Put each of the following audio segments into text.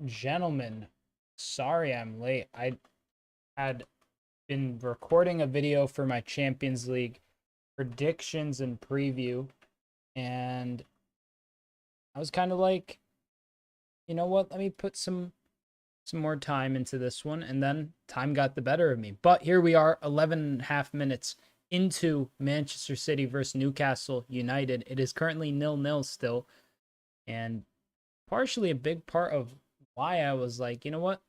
gentlemen, sorry I'm late. I had been recording a video for my Champions League predictions and preview, and I was kind of like, you know what? Let me put some more time into this one, and then time got the better of me. But here we are, 11 and a half minutes into Manchester City versus Newcastle United. It is currently 0-0 still, and partially a big part of why I was like, you know what?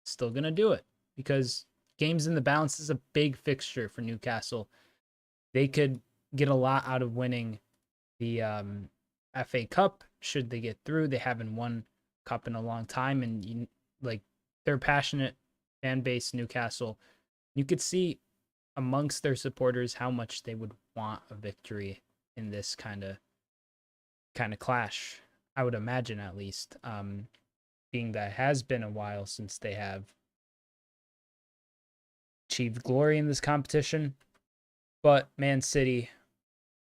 Still going to do it because games in the balance is a big fixture for Newcastle. They could get a lot out of winning the FA Cup should they get through. They haven't won cup in a long time, and like they're passionate fan base, Newcastle. You could see amongst their supporters how much they would want a victory in this kind of clash. I would imagine, at least, being that it has been a while since they have achieved glory in this competition. But Man City,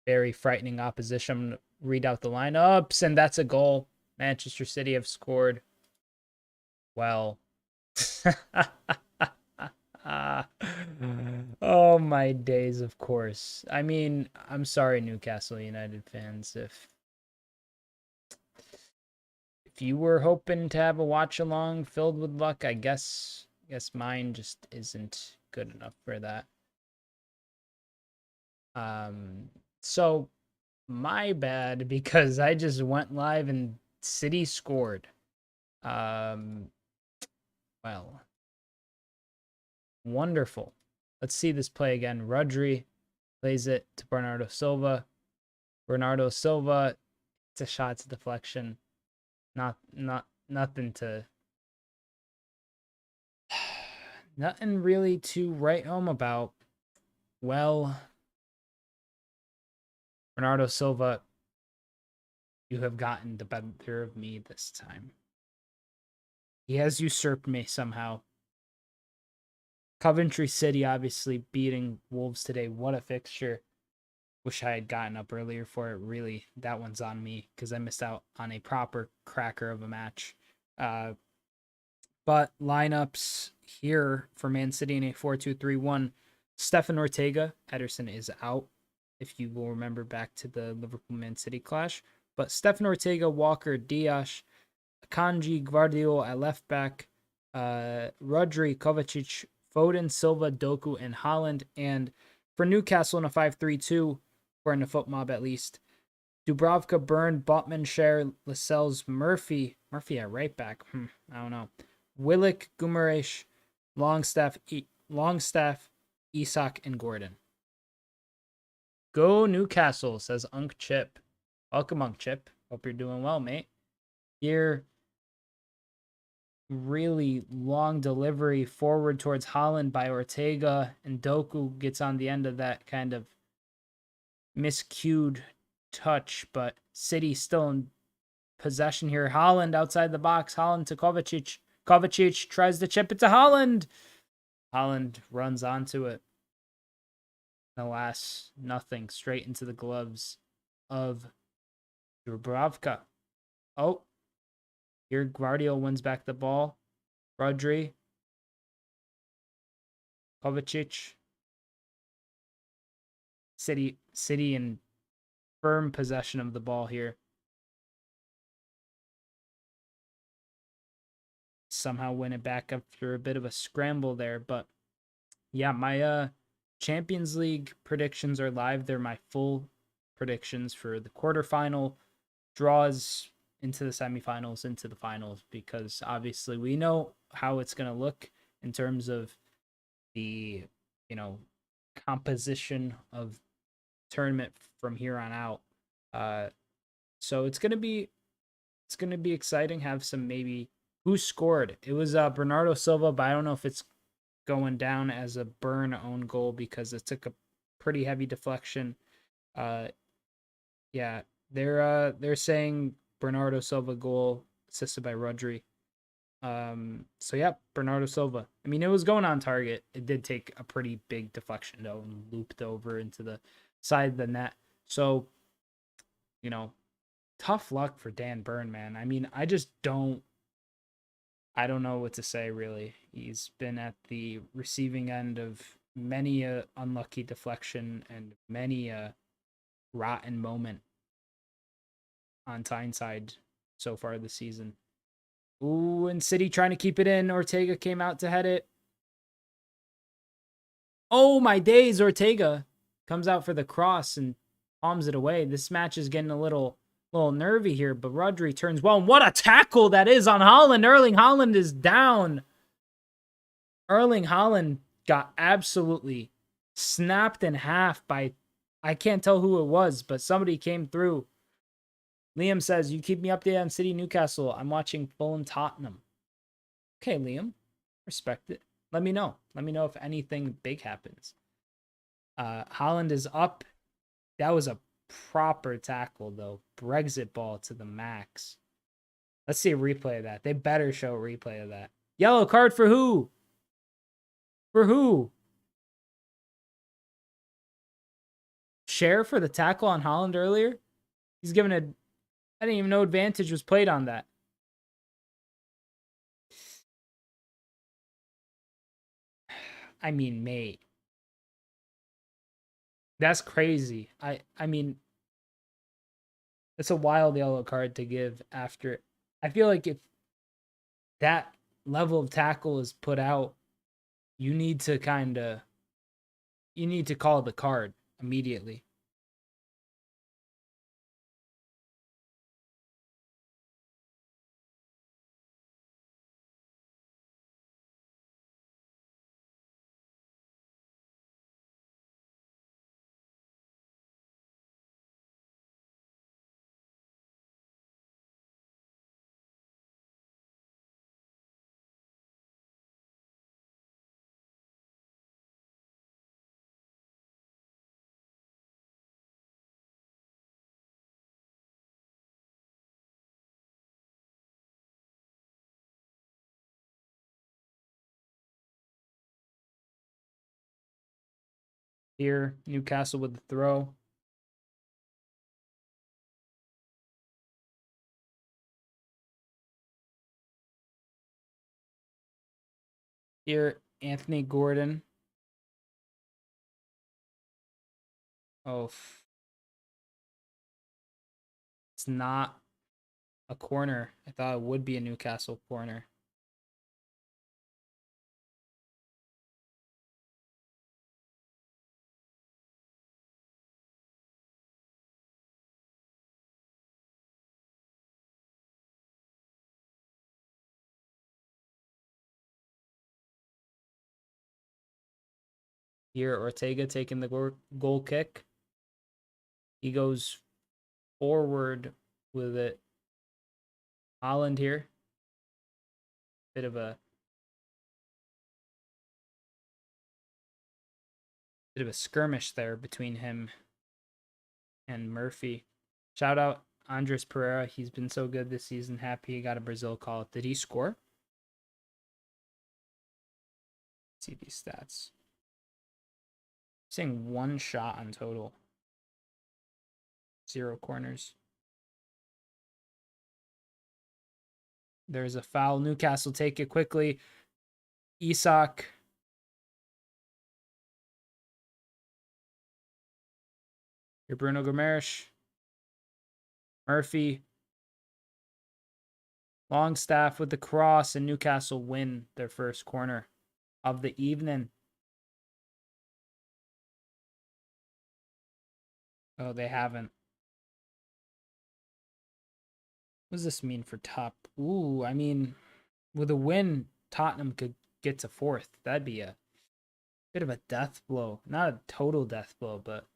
very frightening opposition. I'm going to read out the lineups, and that's a goal. Manchester City have scored. Well, oh my days, of course. I mean, I'm sorry, Newcastle United fans, if you were hoping to have a watch along filled with luck, I guess mine just isn't good enough for that. So my bad, because I just went live and City scored. Um, well, wonderful. Let's see this play again. Rodri plays it to Bernardo Silva. Bernardo Silva, it's a shot to deflection. Nothing to nothing really to write home about. Well, Bernardo Silva, you have gotten the better of me this time. He has usurped me somehow. Coventry City obviously beating Wolves today. What a fixture. Wish I had gotten up earlier for it. Really, that one's on me because I missed out on a proper cracker of a match. But lineups here for Man City in a 4-2-3-1. Stefan Ortega, Ederson is out, if you will remember back to the Liverpool-Man City clash. But Stefan Ortega, Walker, Dias, Akanji, Guardiola at left back, Rodri, Kovacic, Foden, Silva, Doku, and Holland. And for Newcastle in a 5-3-2, or in the foot mob at least, Dubravka, Byrne, Botman, Scher, Lascelles, Murphy at right back. I don't know. Willock, Gumaresh, Longstaff, Isak, and Gordon. Go Newcastle, says Unk Chip. Welcome, Unk Chip. Hope you're doing well, mate. Here, really long delivery forward towards Holland by Ortega, and Doku gets on the end of that kind of miscued touch, but City still in possession here. Holland outside the box. Holland to Kovacic. Kovacic tries to chip it to Holland. Holland runs onto it. Alas, nothing. Straight into the gloves of Dubravka. Oh, here Guardiola wins back the ball. Rodri. Kovacic. City in firm possession of the ball here. Somehow win it back after a bit of a scramble there. But yeah, my Champions League predictions are live. They're my full predictions for the quarterfinal, draws into the semifinals, into the finals, because obviously we know how it's going to look in terms of the, composition of tournament from here on out. So it's going to be exciting. Have some maybe who scored. It was Bernardo Silva, but I don't know if it's going down as a Burn own goal because it took a pretty heavy deflection. Yeah, they're saying Bernardo Silva goal assisted by Rodri. So yeah, Bernardo Silva. I mean, it was going on target. It did take a pretty big deflection though and looped over into the side of the net. So, tough luck for Dan Burn, man. I mean, I just don't I don't know what to say, really. He's been at the receiving end of many a unlucky deflection and many a rotten moment on Tyneside so far this season. Ooh, and City trying to keep it in. Ortega came out to head it. Oh, my days. Ortega comes out for the cross and palms it away. This match is getting a little nervy here, but Rodri turns well. And what a tackle that is on Haaland. Erling Haaland is down. Erling Haaland got absolutely snapped in half by, I can't tell who it was, but somebody came through. Liam says, you keep me updated on City Newcastle. I'm watching Fulham Tottenham. Okay, Liam. Respect it. Let me know. Let me know if anything big happens. Haaland is up. That was a proper tackle, though. Brexit ball to the max. Let's see a replay of that. They better show a replay of that. Yellow card for who? For who? Share for the tackle on Haaland earlier? He's given a... I didn't even know advantage was played on that. I mean, mate. That's crazy. I mean, it's a wild yellow card to give after. I feel like if that level of tackle is put out, you need to call the card immediately. Here, Newcastle with the throw. Here, Anthony Gordon. Oh, it's not a corner. I thought it would be a Newcastle corner. Here, Ortega taking the goal kick. He goes forward with it. Haaland here. Bit of a skirmish there between him and Murphy. Shout out Andres Pereira. He's been so good this season. Happy he got a Brazil call. Did he score? Let's see these stats. Saying 1 shot on total. 0 corners. There's a foul. Newcastle take it quickly. Isak. Here, Bruno Gomes. Murphy. Longstaff with the cross, and Newcastle win their first corner of the evening. Oh, they haven't. What does this mean for top? Ooh, I mean, with a win, Tottenham could get to 4th. That'd be a bit of a death blow. Not a total death blow, but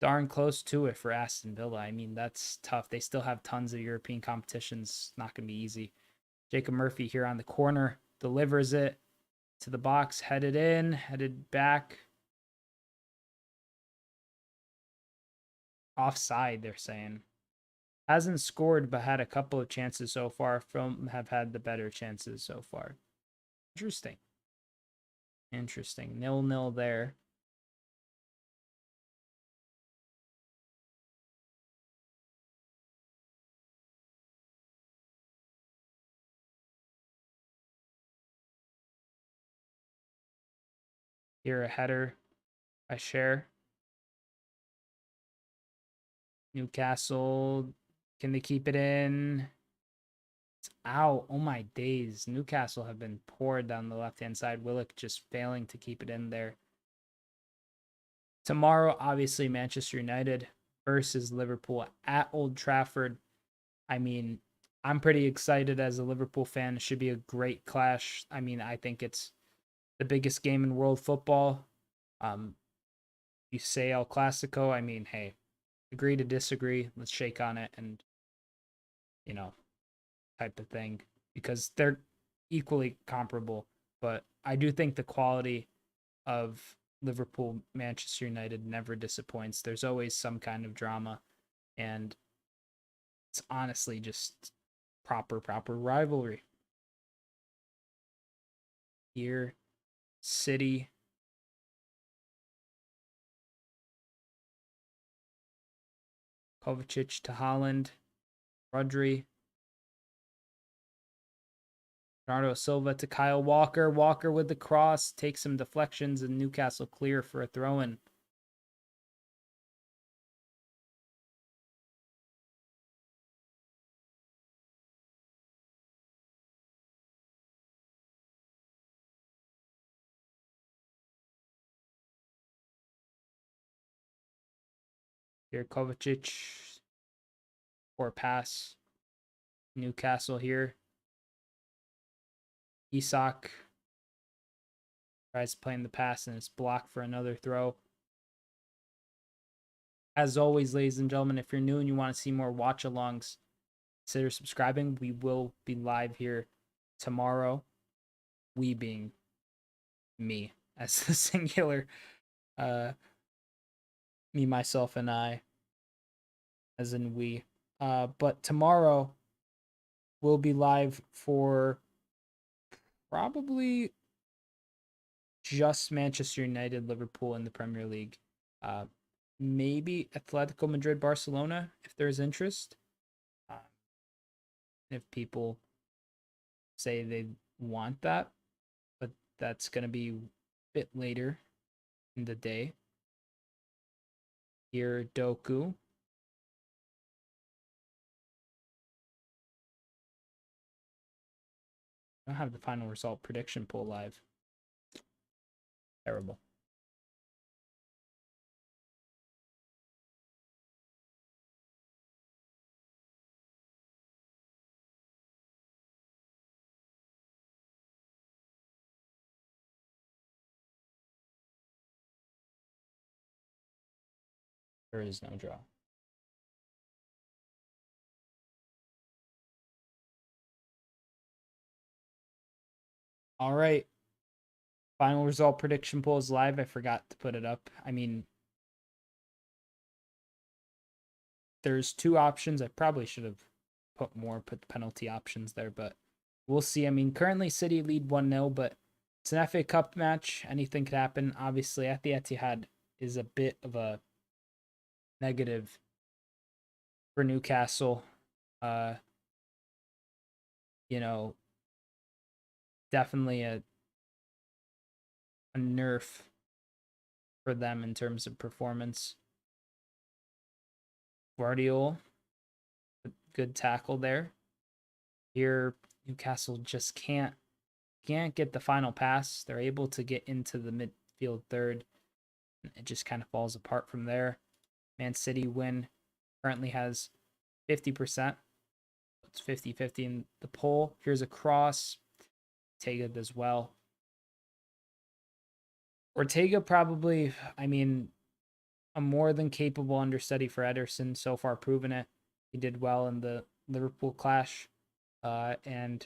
darn close to it for Aston Villa. I mean, that's tough. They still have tons of European competitions. Not going to be easy. Jacob Murphy here on the corner. Delivers it to the box. Headed in. Headed back. Offside, they're saying. Hasn't scored, but had a couple of chances so far. Fulham have had the better chances so far. Interesting. Interesting. 0-0 there. Here a header by Share. Newcastle, can they keep it in? It's out. Oh my days. Newcastle have been poor down the left-hand side. Willock just failing to keep it in there. Tomorrow, obviously, Manchester United versus Liverpool at Old Trafford. I mean, I'm pretty excited as a Liverpool fan. It should be a great clash. I mean, I think it's the biggest game in world football. You say El Clasico. I mean, hey, agree to disagree. Let's shake on it and, you know, type of thing because they're equally comparable. But I do think the quality of Liverpool, Manchester United never disappoints. There's always some kind of drama, and it's honestly just proper rivalry. Here, City. Kovacic to Holland. Rodri. Bernardo Silva to Kyle Walker. Walker with the cross. Takes some deflections, and Newcastle clear for a throw-in. Here, Kovacic. Poor pass. Newcastle here. Isak tries playing the pass and it's blocked for another throw. As always, ladies and gentlemen, if you're new and you want to see more watch-alongs, consider subscribing. We will be live here tomorrow. We being me as the singular. Me, myself, and I, as in we. But tomorrow we'll be live for probably just Manchester United, Liverpool in the Premier League. Maybe Atletico Madrid, Barcelona, if there's interest. If people say they want that, but that's going to be a bit later in the day. Here, Doku. I don't have the final result prediction poll live. Terrible. There is no draw. All right. Final result prediction poll is live. I forgot to put it up. I mean, there's two options. I probably should have put the penalty options there, but we'll see. I mean, currently City lead 1-0, but it's an FA Cup match. Anything could happen. Obviously, at the Etihad is a bit of a negative for Newcastle. You know, definitely a nerf for them in terms of performance. Guardiola, good tackle there. Here, Newcastle just can't get the final pass. They're able to get into the midfield third. It just kind of falls apart from there. Man City win currently has 50%. It's 50-50 in the poll. Here's a cross. Ortega does well. Ortega probably, I mean, a more than capable understudy for Ederson, so far proven it. He did well in the Liverpool clash. And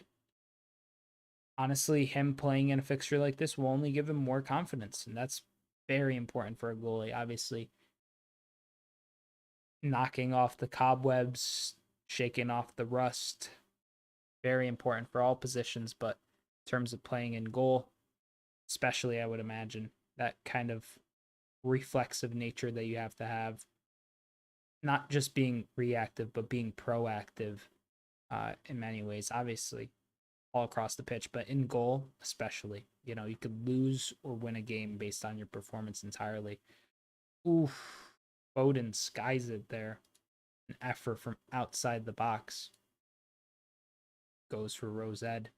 honestly, him playing in a fixture like this will only give him more confidence. And that's very important for a goalie. Obviously, knocking off the cobwebs, shaking off the rust, very important for all positions. But in terms of playing in goal, especially, I would imagine that kind of reflexive nature that you have to have, not just being reactive, but being proactive in many ways. Obviously, all across the pitch, but in goal, especially. You know, you could lose or win a game based on your performance entirely. Oof. Foden skies it there. An effort from outside the box. Goes for Rosed.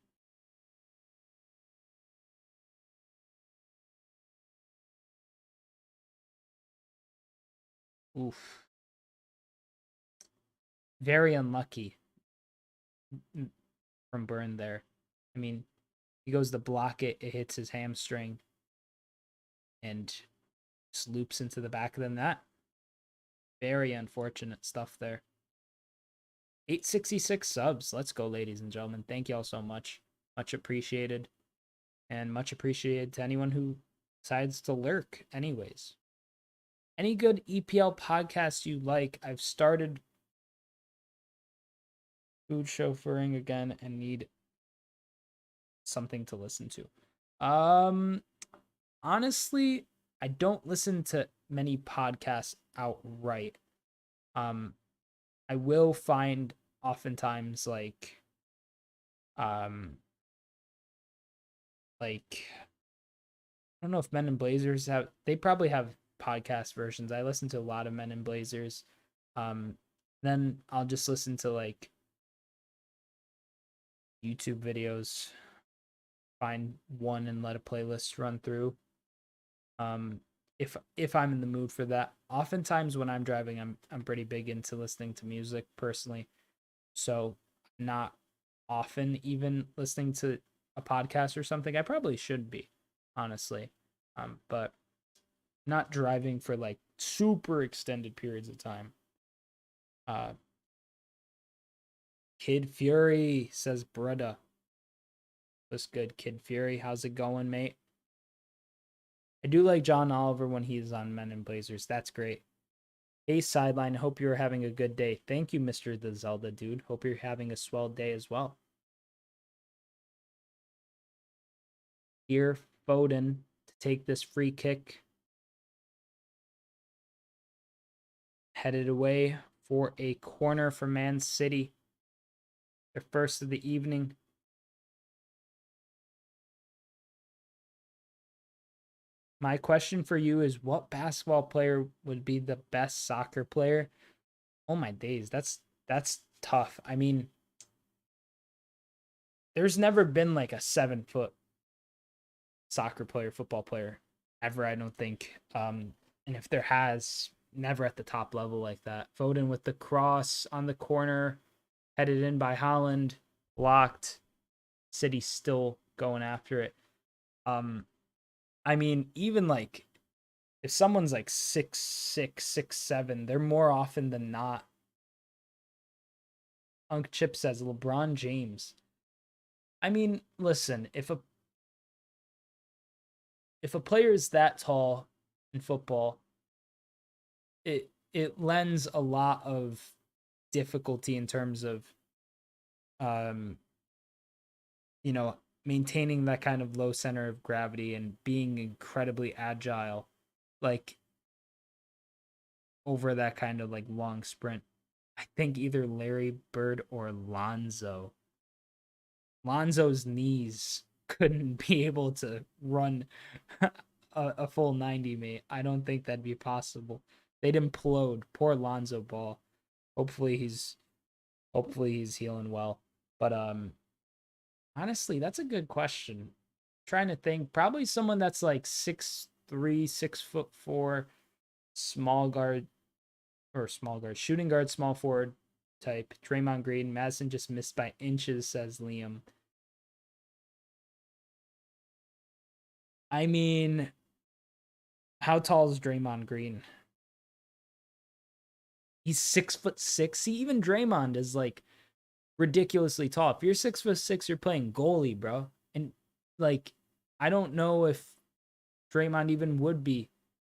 Oof. Very unlucky from Burn there. I mean, he goes to block it. It hits his hamstring. And just loops into the back of the net. Very unfortunate stuff there. 866 subs. Let's go, ladies and gentlemen. Thank you all so much. Much appreciated. And much appreciated to anyone who decides to lurk anyways. Any good EPL podcasts you like? I've started food chauffeuring again and need something to listen to. Honestly, I don't listen to many podcasts outright. I will find oftentimes like I don't know if Men in Blazers have, they probably have podcast versions. I listen to a lot of Men in Blazers. Then I'll just listen to like YouTube videos, find one and let a playlist run through. If I'm in the mood for that. Oftentimes when I'm driving, I'm pretty big into listening to music personally. So not often even listening to a podcast or something. I probably should be, honestly. But not driving for like super extended periods of time. Kid Fury says brudda. What's good, Kid Fury? How's it going, mate? I do like John Oliver when he's on Men in Blazers. That's great. Hey, Sideline. Hope you're having a good day. Thank you, Mr. The Zelda dude. Hope you're having a swell day as well. Here, Foden to take this free kick. Headed away for a corner for Man City. Their first of the evening. My question for you is, what basketball player would be the best soccer player? Oh my days, that's tough. I mean, there's never been like a 7-foot soccer player, football player ever, I don't think. And if there has, never at the top level like that. Foden with the cross on the corner, headed in by Holland, blocked. City still going after it. I mean, even like if someone's like 6'6", 6'7", they're more often than not. Unc Chip says LeBron James. I mean, listen, if a player is that tall in football, it lends a lot of difficulty in terms of you know, maintaining that kind of low center of gravity and being incredibly agile, like over that kind of like long sprint. I think either Larry Bird or Lonzo. Lonzo's knees couldn't be able to run a full 90, mate. I don't think that'd be possible. They'd implode. Poor Lonzo Ball. Hopefully he's healing well. But honestly, that's a good question. Trying to think, probably someone that's like 6'3", 6'4", small guard, shooting guard, small forward type. Draymond Green. Madison just missed by inches, says Liam. I mean, how tall is Draymond Green? He's 6'6". See, even Draymond is like ridiculously tall. If you're 6'6", you're playing goalie, bro. And like, I don't know if Draymond even would be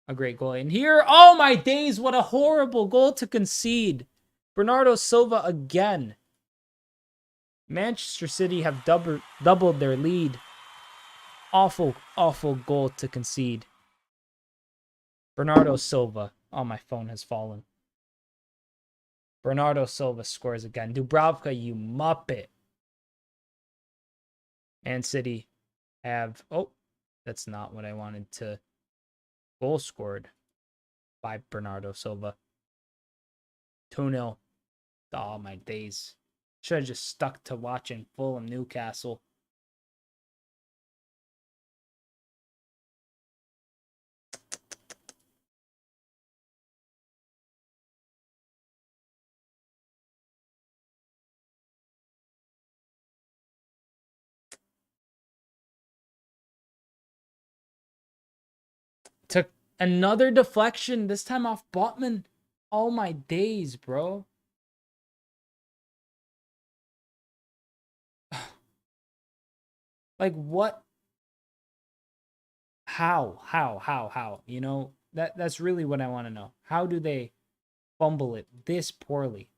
a great goalie. And here, oh my days, what a horrible goal to concede. Bernardo Silva again. Manchester City have doubled their lead. Awful, awful goal to concede. Bernardo Silva. Oh, my phone has fallen. Bernardo Silva scores again. Dubravka, you muppet. Man City have, oh, that's not what I wanted to, goal scored by Bernardo Silva. 2-0. Oh, my days. Should have just stuck to watching Fulham Newcastle. Took another deflection, this time off Botman. Oh my days, bro. Like what? How? You know, that's really what I want to know. How do they fumble it this poorly?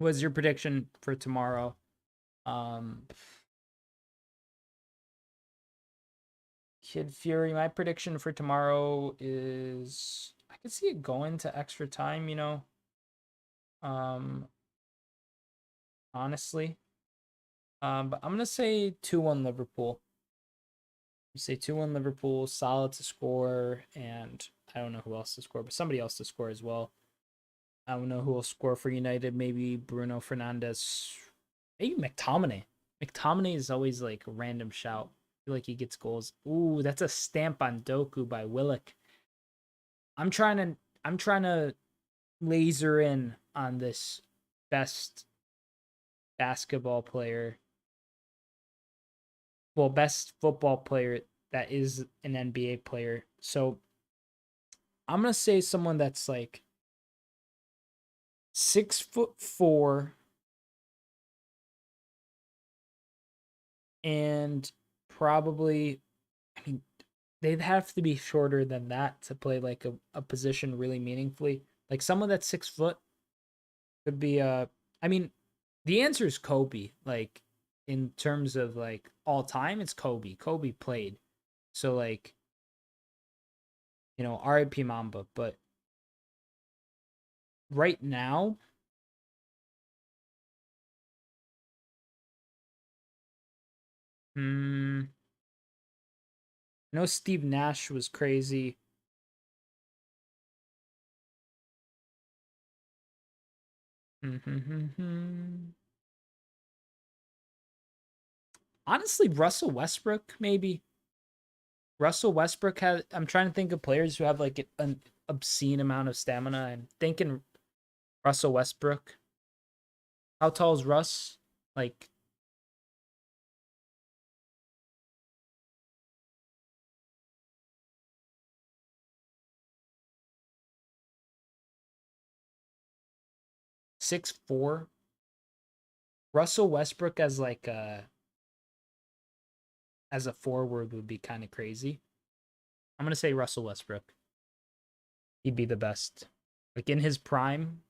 What's your prediction for tomorrow? Kid Fury, my prediction for tomorrow is I could see it going to extra time, you know. Um Honestly. But I'm gonna say 2-1 Liverpool. Say 2-1 Liverpool, solid to score, and I don't know who else to score, but somebody else to score as well. I don't know who will score for United. Maybe Bruno Fernandes. Maybe McTominay. McTominay is always like a random shout. I feel like he gets goals. Ooh, that's a stamp on Doku by Willock. I'm trying to laser in on this best basketball player. Well, best football player that is an NBA player. So I'm gonna say someone that's like 6'4" and probably, I mean, they'd have to be shorter than that to play like a position really meaningfully. Like someone that's 6 foot could be I mean, the answer is Kobe. Like in terms of like all time, it's Kobe. Kobe played. So like, you know, RIP Mamba. But right now, hmm, I know Steve Nash was crazy. Honestly, Russell Westbrook, maybe. Russell Westbrook has. I'm trying to think of players who have like an obscene amount of stamina. I'm thinking Russell Westbrook. How tall is Russ? Like 6'4". Russell Westbrook as like a forward would be kind of crazy. I'm gonna say Russell Westbrook. He'd be the best. Like in his prime,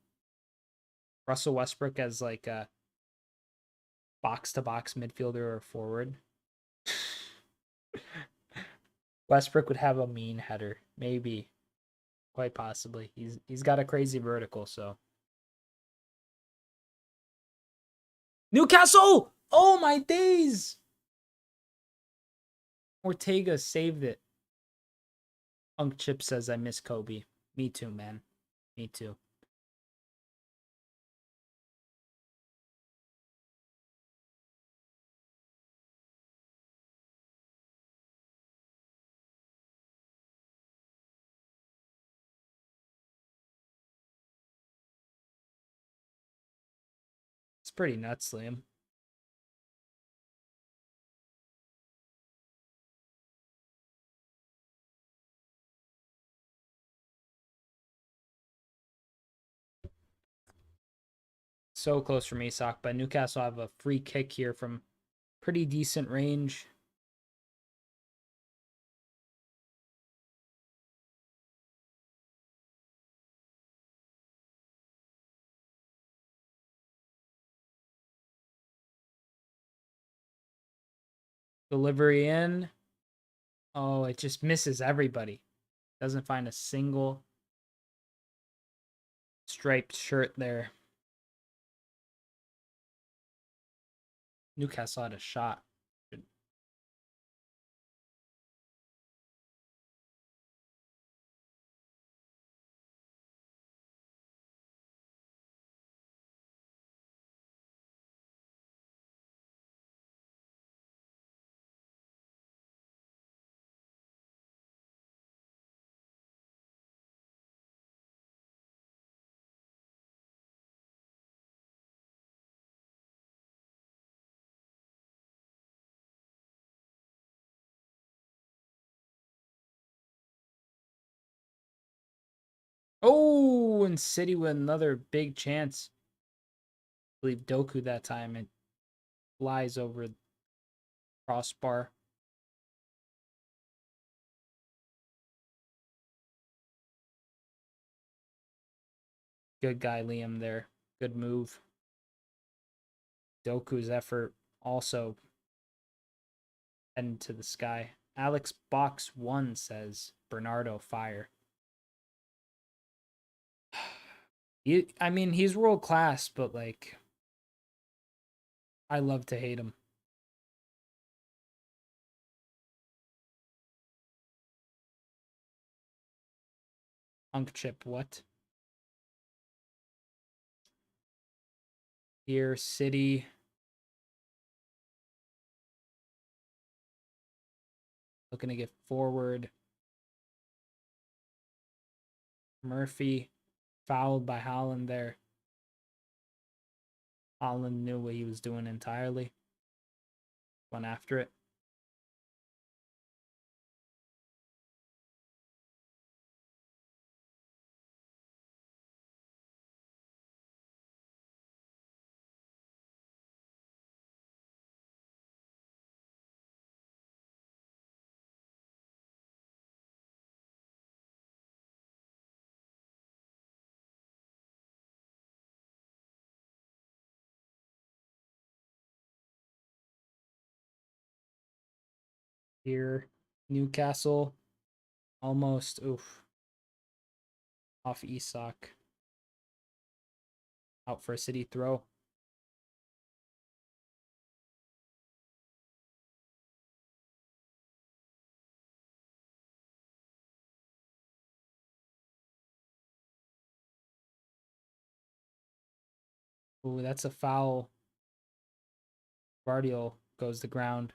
Russell Westbrook as like a box to box midfielder or forward. Westbrook would have a mean header, maybe, quite possibly. He's got a crazy vertical, so Newcastle! Oh my days! Ortega saved it. Unk Chip says I miss Kobe. Me too, man. Me too. It's pretty nuts, Liam. So close for me, Sock. But Newcastle have a free kick here from pretty decent range. Delivery in. Oh, it just misses everybody. Doesn't find a single striped shirt there. Newcastle had a shot. Oh, and City with another big chance. I believe Doku that time. It flies over the crossbar. Good guy, Liam, there. Good move. Doku's effort also heading to the sky. Alex Box 1 says Bernardo fire. I mean, he's world class, but like, I love to hate him. Unk chip, what? Here, City. Looking to get forward. Murphy fouled by Holland there. Holland knew what he was doing entirely. Went after it. Here, Newcastle. Almost, oof. Off Isak. Out for a City throw. Ooh, that's a foul. Guardiola goes to ground.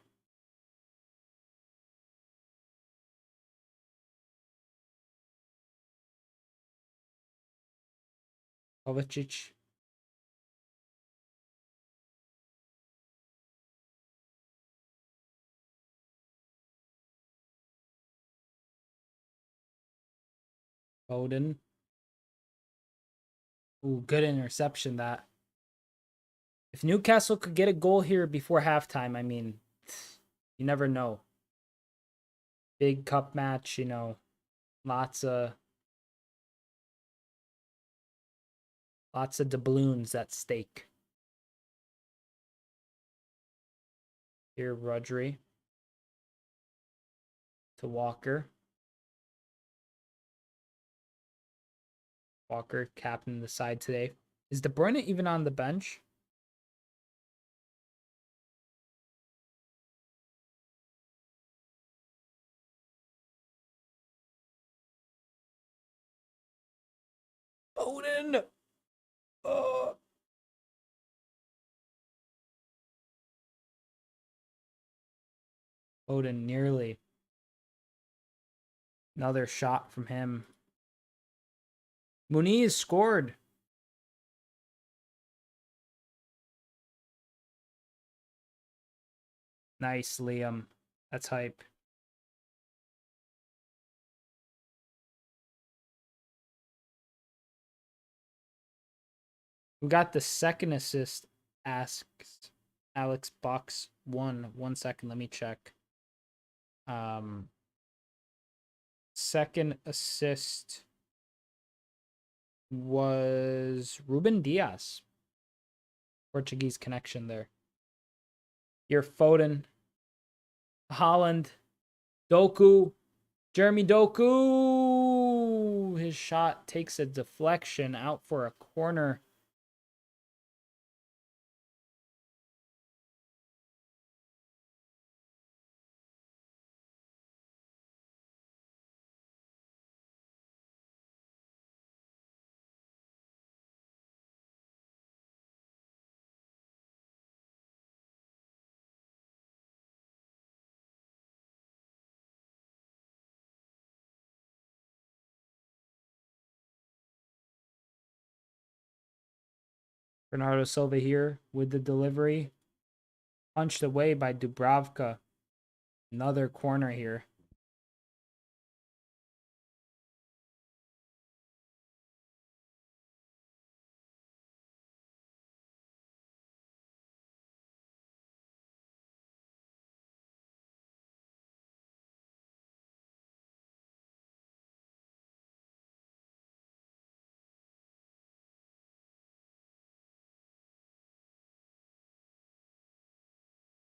Kovacic. Foden. Ooh, good interception that. If Newcastle could get a goal here before halftime, I mean, you never know. Big cup match, you know, lots of doubloons at stake. Here, Rodri to Walker. Walker captain the side today. Is De Bruyne even on the bench? Foden. Foden nearly. Another shot from him. Muniz scored. Nice, Liam. That's hype. Who got the second assist? Asks Alex Box won. 1 second, let me check. Second assist was Ruben Diaz. Portuguese connection there. Your Foden, Holland, Doku, Jeremy Doku. His shot takes a deflection out for a corner. Bernardo Silva here with the delivery. Punched away by Dubravka. Another corner here.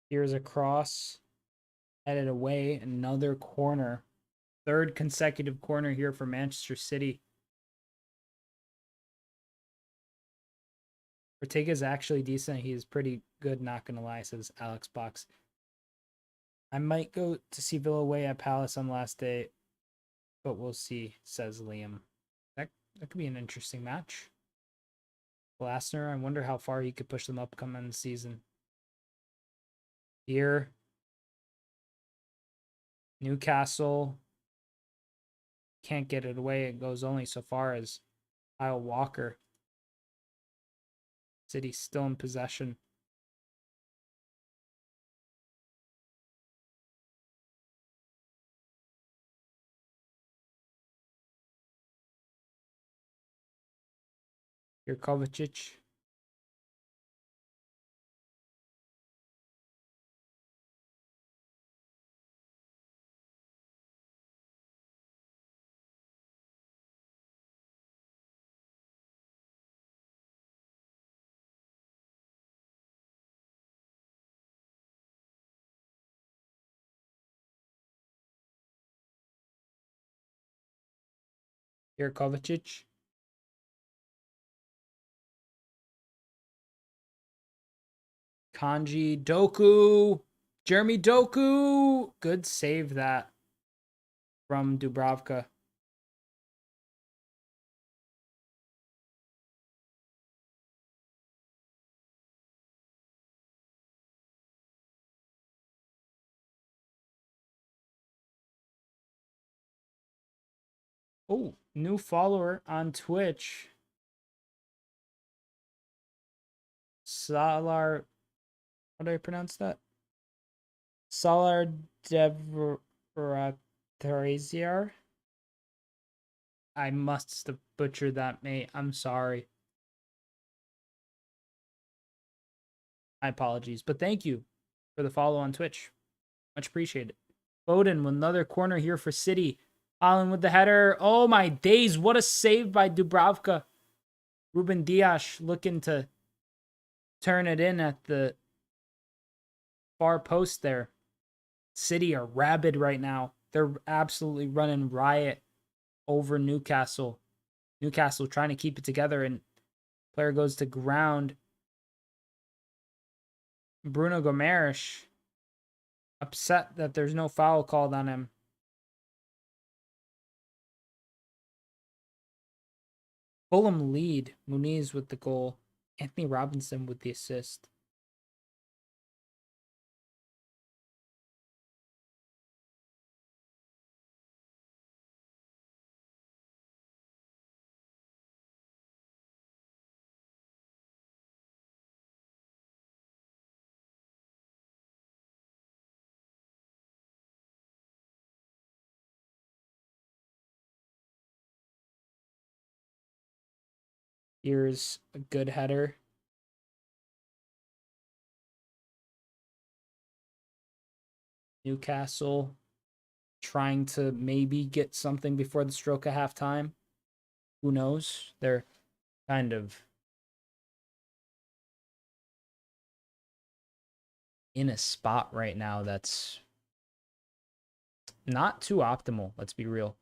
Here's a cross. Headed away. Another corner. Third consecutive corner here for Manchester City. Ortega's actually decent. He's pretty good, not going to lie, says Alex Box. I might go to see Villa away at Palace on last day, but we'll see, says Liam. That could be an interesting match. Glasner, I wonder how far he could push them up coming the season. Here, Newcastle can't get it away. It goes only so far as Kyle Walker. City still in possession. Here, Kovacic. Here, Kovacic. Kanji, Doku. Jeremy Doku. Good save that from Dubravka. Oh, new follower on Twitch. Salar. How do I pronounce that? Salar Devraziar. I must have butchered that, mate. I'm sorry. My apologies. But thank you for the follow on Twitch. Much appreciated. Foden with another corner here for City. Haaland with the header. Oh my days. What a save by Dubravka. Ruben Dias looking to turn it in at the far post there. City are rabid right now. They're absolutely running riot over Newcastle. Newcastle trying to keep it together, and player goes to ground. Bruno Gomes upset that there's no foul called on him. Fulham lead. Muniz with the goal. Anthony Robinson with the assist. Here's a good header. Newcastle trying to maybe get something before the stroke of halftime. Who knows? They're kind of in a spot right now that's not too optimal, let's be real.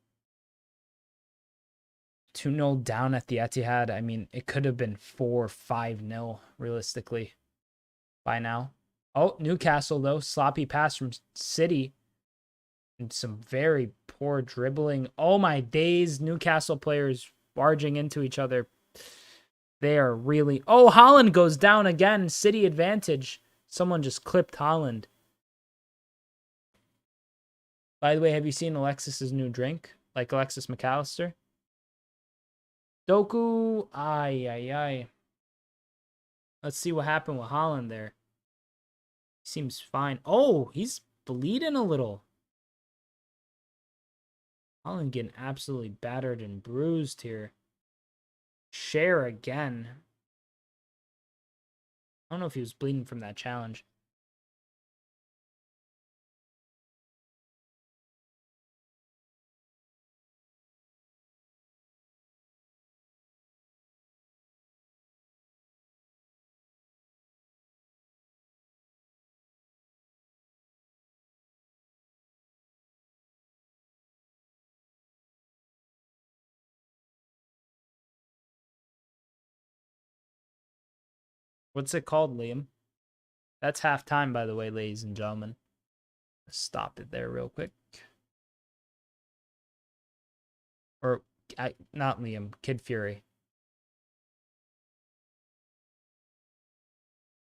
2-0 down at the Etihad. I mean, it could have been 4-5-0 realistically by now. Oh, Newcastle, though. Sloppy pass from City. And some very poor dribbling. Oh, my days. Newcastle players barging into each other. They are really... Oh, Holland goes down again. City advantage. Someone just clipped Holland. By the way, have you seen Alexis's new drink? Like Alexis McAllister? Doku. Ay, ay, ay. Let's see what happened with Holland there. Seems fine. Oh, he's bleeding a little. Holland getting absolutely battered and bruised here. Share again. I don't know if he was bleeding from that challenge. What's it called, Liam? That's halftime, by the way, ladies and gentlemen. Stop it there real quick. Or, not Liam, Kid Fury.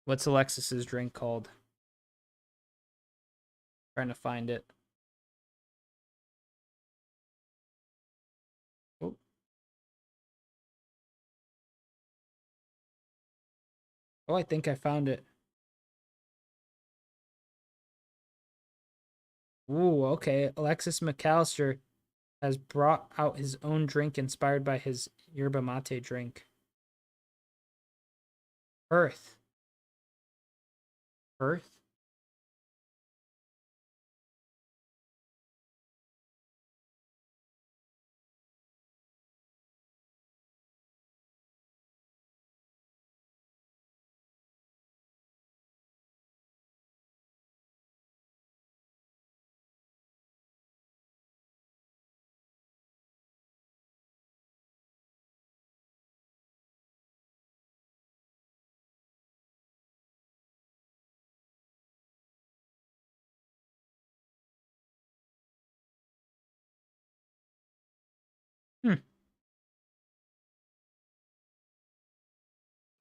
What's Alexis's drink called? Trying to find it. Oh. Oh, I think I found it. Ooh, okay. Alexis McAllister has brought out his own drink inspired by his yerba mate drink. Earth. Earth?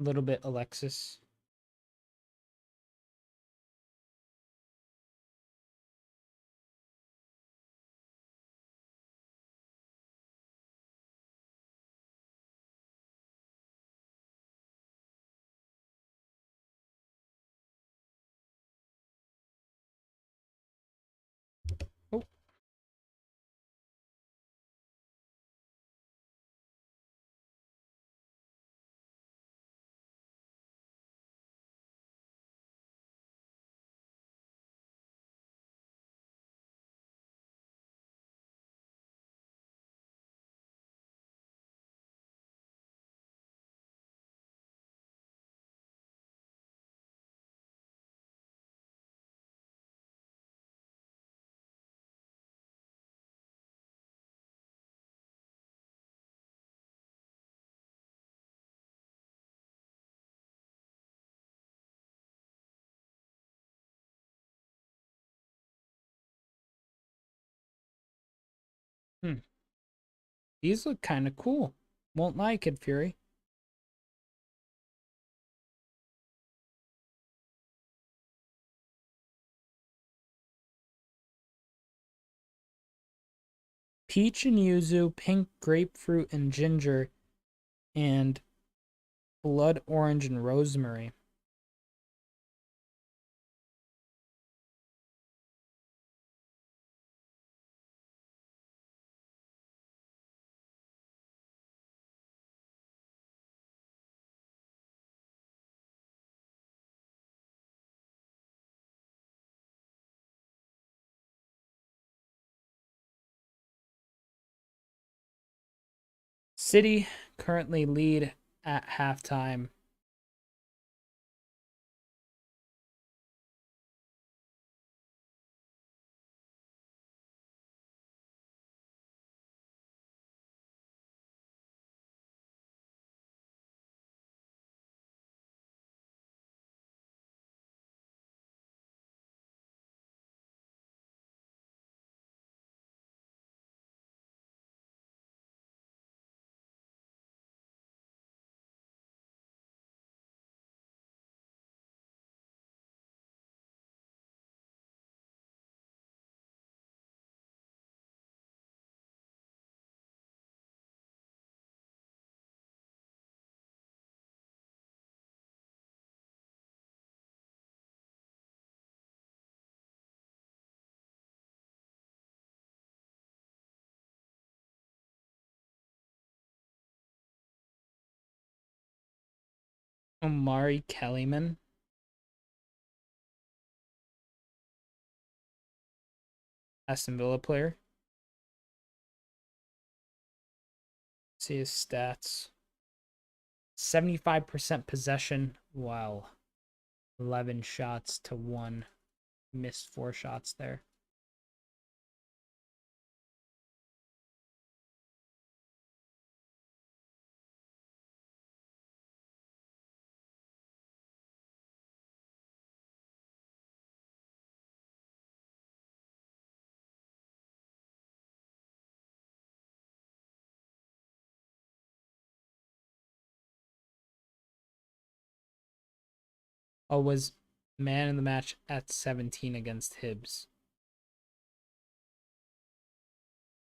A little bit Alexis. Oh. These look kind of cool. Won't lie, Kid Fury. Peach and yuzu, pink grapefruit and ginger, and blood orange and rosemary. City currently lead at halftime. Omari Kellyman. Aston Villa player. See his stats. 75% possession, while 11 shots to 1. Missed 4 shots there. Oh, was man in the match at 17 against Hibs.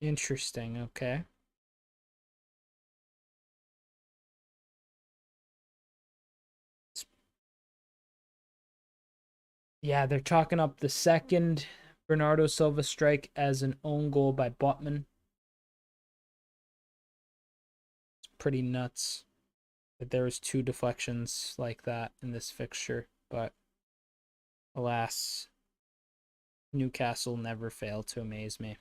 Interesting, okay. Yeah, they're chalking up the second Bernardo Silva strike as an own goal by Botman. It's pretty nuts that there was 2 deflections like that in this fixture, but alas, Newcastle never failed to amaze me.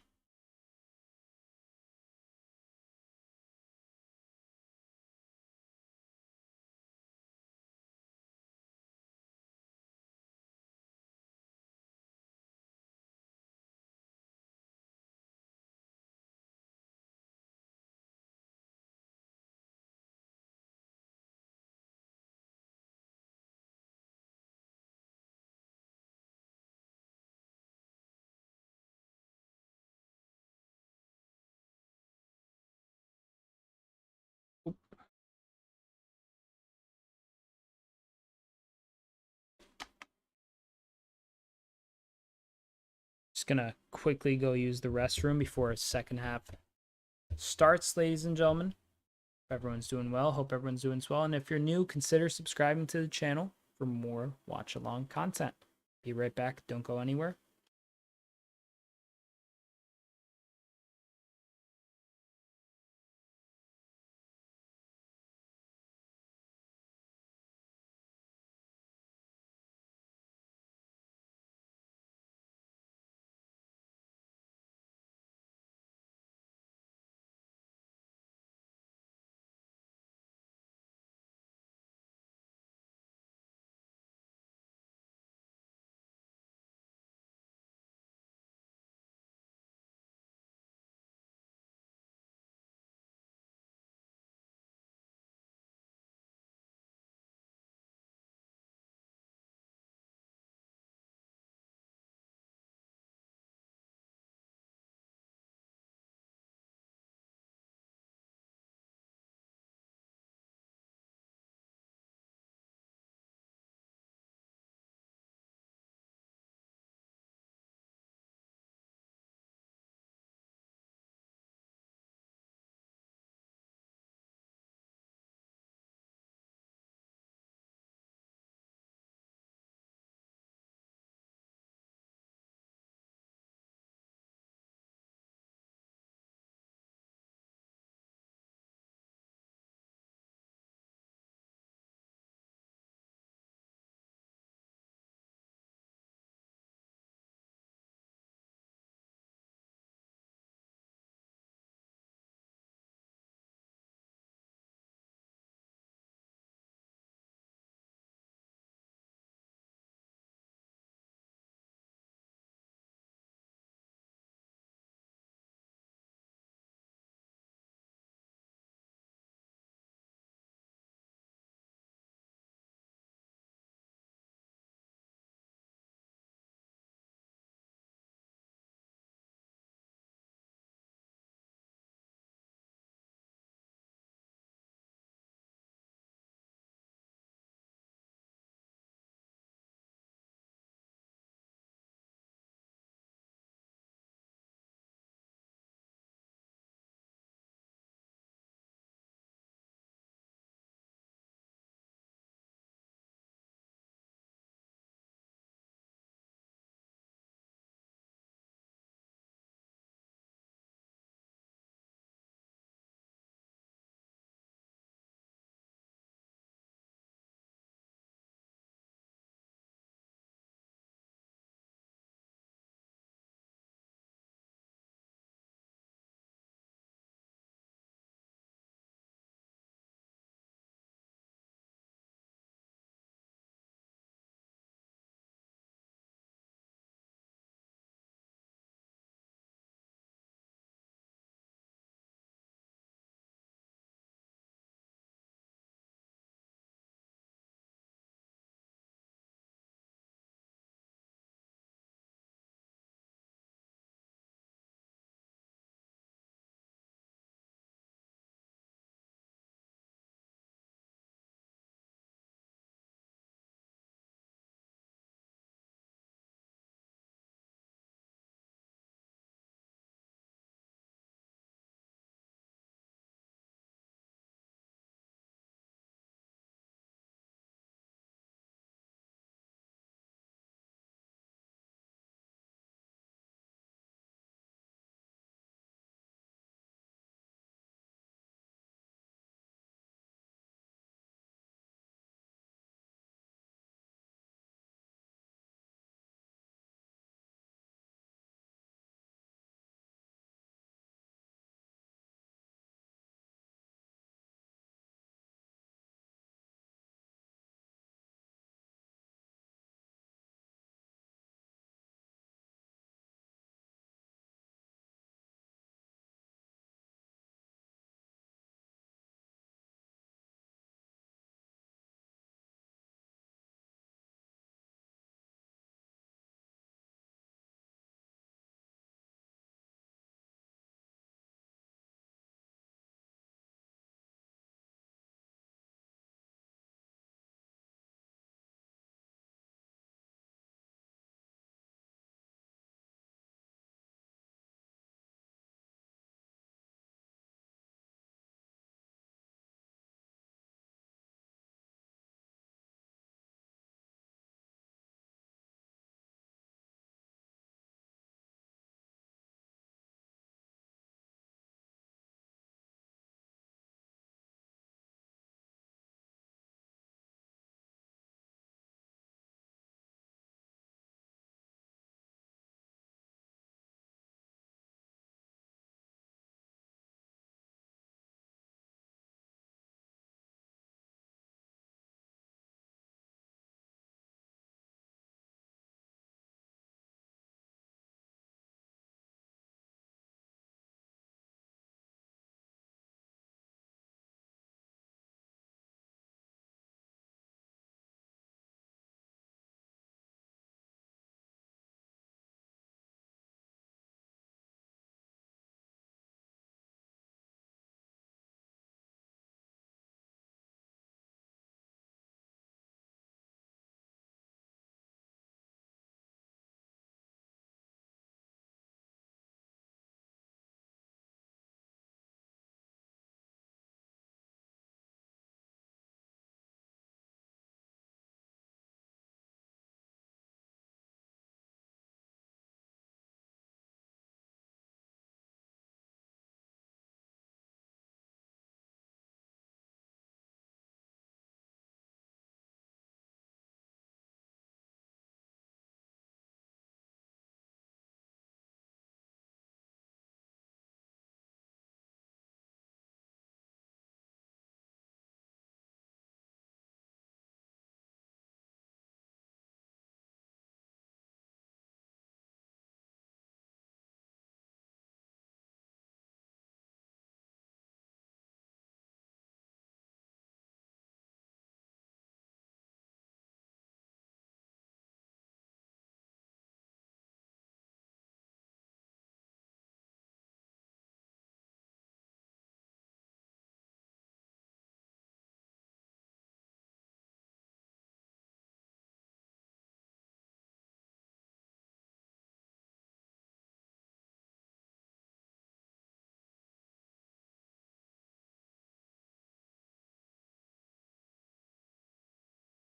Just gonna quickly go use the restroom before second half starts, ladies and gentlemen. Hope everyone's doing well. Hope everyone's doing well. And if you're new, consider subscribing to the channel for more watch along content. Be right back. Don't go anywhere.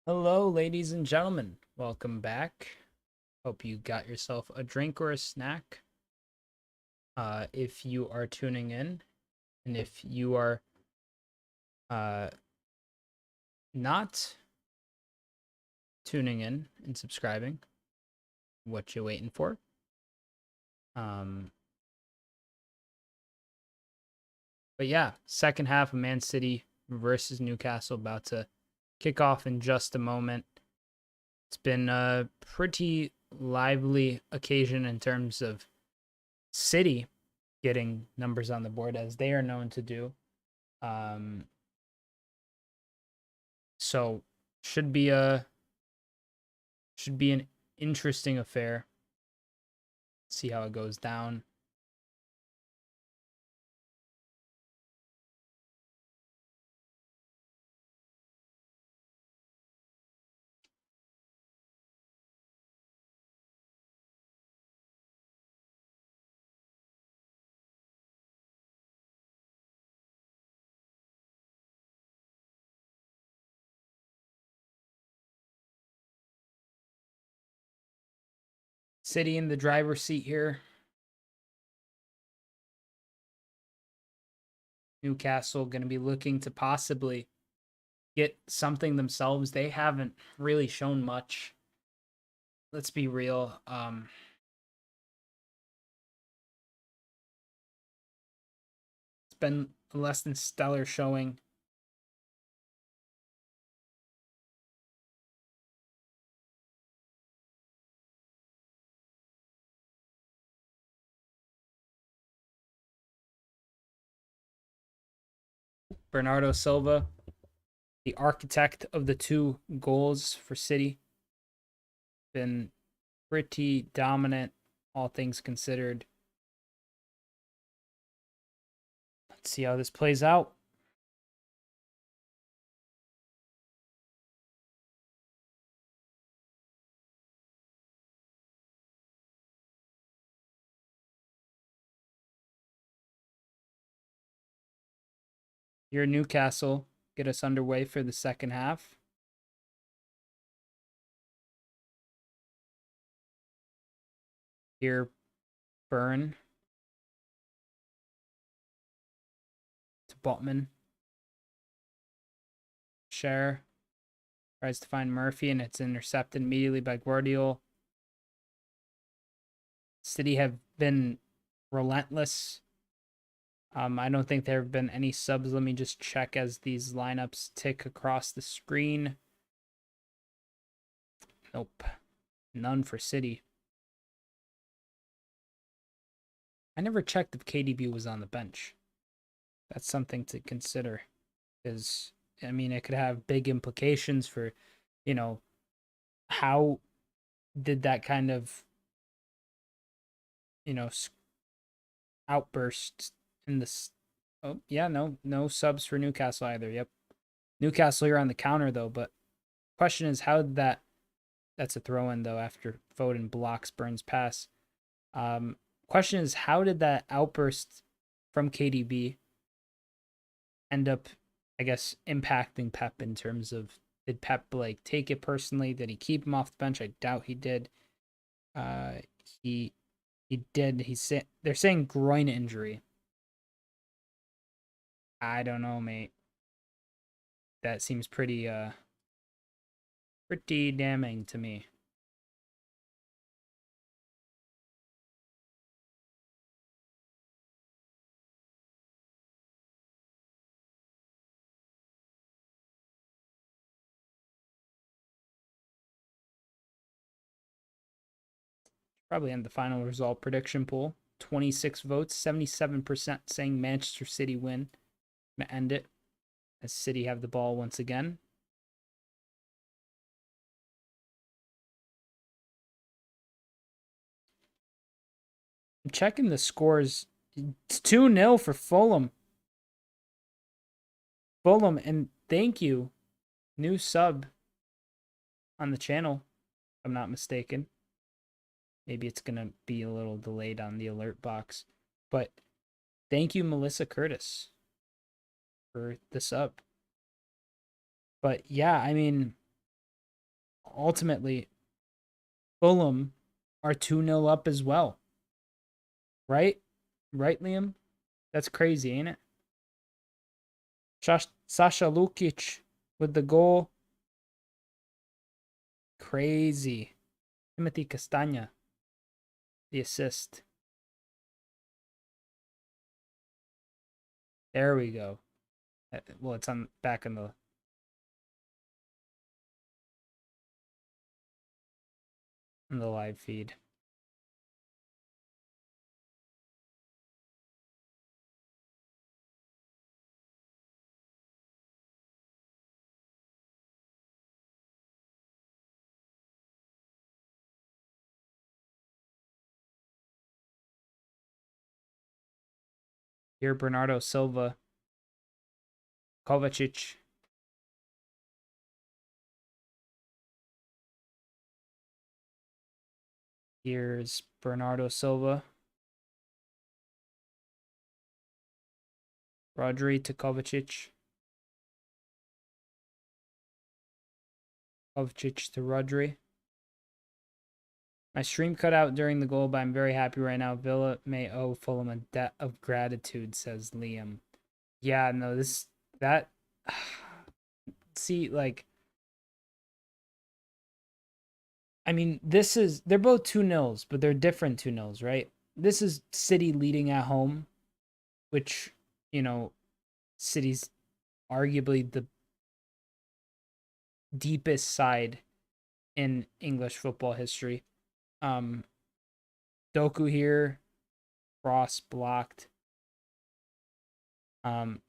Hello, ladies and gentlemen. Welcome back. Hope you got yourself a drink or a snack. If you are tuning in, and if you are uh, not tuning in and subscribing, what you waiting for? Um, but yeah, second half of Man City versus Newcastle about to kick off in just a moment. It's been a pretty lively occasion in terms of City getting numbers on the board as they are known to do. So should be an interesting affair. See how it goes down. City in the driver's seat here. Newcastle going to be looking to possibly get something themselves. They haven't really shown much. Let's be real. It's been a less than stellar showing. Bernardo Silva, the architect of the two goals for City, been pretty dominant, all things considered. Let's see how this plays out. Here in Newcastle, get us underway for the second half. Here, Burn to Botman. Share tries to find Murphy, and it's intercepted immediately by Guardiola. City have been relentless. I don't think there have been any subs. Let me just check as these lineups tick across the screen. Nope. None for City. I never checked if KDB was on the bench. That's something to consider. Because, I mean, it could have big implications for, how did that kind of, outburst in this. Oh, yeah, no subs for Newcastle either. Yep. Newcastle here on the counter, though. But question is, how did that's a throw in, though, after Foden blocks Burns' pass. Question is, how did that outburst from KDB end up, I guess, impacting Pep in terms of, did Pep take it personally? Did he keep him off the bench? I doubt he did. He did. They're saying groin injury. I don't know, mate. That seems pretty damning to me. Probably end the final result prediction pool. 26 votes, 77% saying Manchester City win. Gonna end it as City have the ball once again. I'm checking the scores. It's 2-0 for Fulham. Fulham, and thank you. New sub on the channel, if I'm not mistaken. Maybe it's going to be a little delayed on the alert box. But thank you, Melissa Curtis, for the sub. But yeah, I mean, ultimately, Fulham are 2-0 up as well. Right? Right, Liam? That's crazy, ain't it? Sasha Lukic with the goal. Crazy. Timothy Castagna, the assist. There we go. Well, it's on back in the live feed. Here, Bernardo Silva, Kovacic. Here's Bernardo Silva. Rodri to Kovacic. Kovacic to Rodri. My stream cut out during the goal, but I'm very happy right now. Villa may owe Fulham a debt of gratitude, says Liam. Yeah, no, that see, like, I mean, they're both 2-0s, but they're different 2-0s, right? This is City leading at home, which, City's arguably the deepest side in English football history. Doku here, cross blocked. And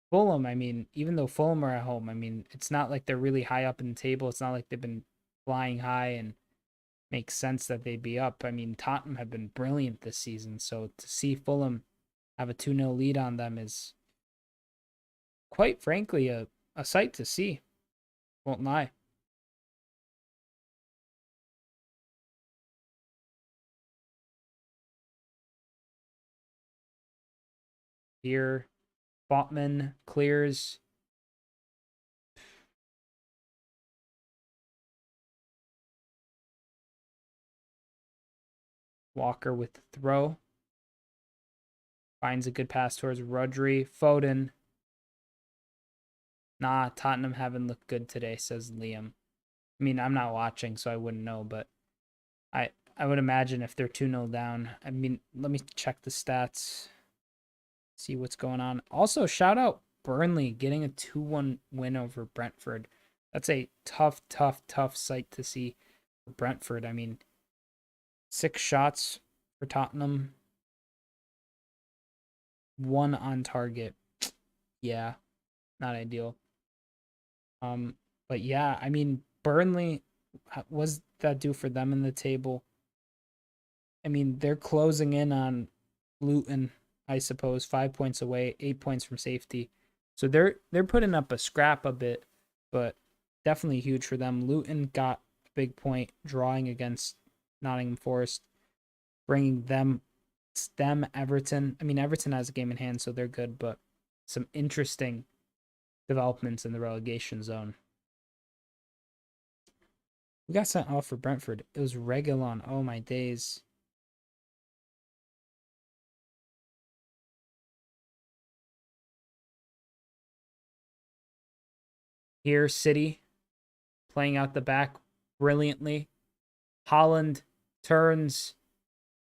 Fulham, I mean, even though Fulham are at home, I mean, it's not like they're really high up in the table. It's not like they've been flying high and makes sense that they'd be up. I mean, Tottenham have been brilliant this season. So to see Fulham have a 2-0 lead on them is quite frankly a sight to see. Won't lie. Here, Botman clears. Walker with the throw. Finds a good pass towards Rodri. Foden. Nah, Tottenham haven't looked good today, says Liam. I mean, I'm not watching, so I wouldn't know, but I would imagine if they're 2-0 down. I mean, let me check the stats. See what's going on. Also, shout out Burnley getting a 2-1 win over Brentford. That's a tough sight to see for Brentford. I mean, 6 shots for Tottenham. 1 on target. Yeah, not ideal. But yeah, I mean, Burnley, what does that do for them in the table? I mean, they're closing in on Luton, I suppose, 5 points away, 8 points from safety. So they're putting up a scrap a bit, but definitely huge for them. Luton got a big point drawing against Nottingham Forest, bringing them Everton. I mean, Everton has a game in hand, so they're good, but some interesting developments in the relegation zone. We got sent off for Brentford. It was Reguilon. Oh my days. Here, City playing out the back brilliantly. Haaland turns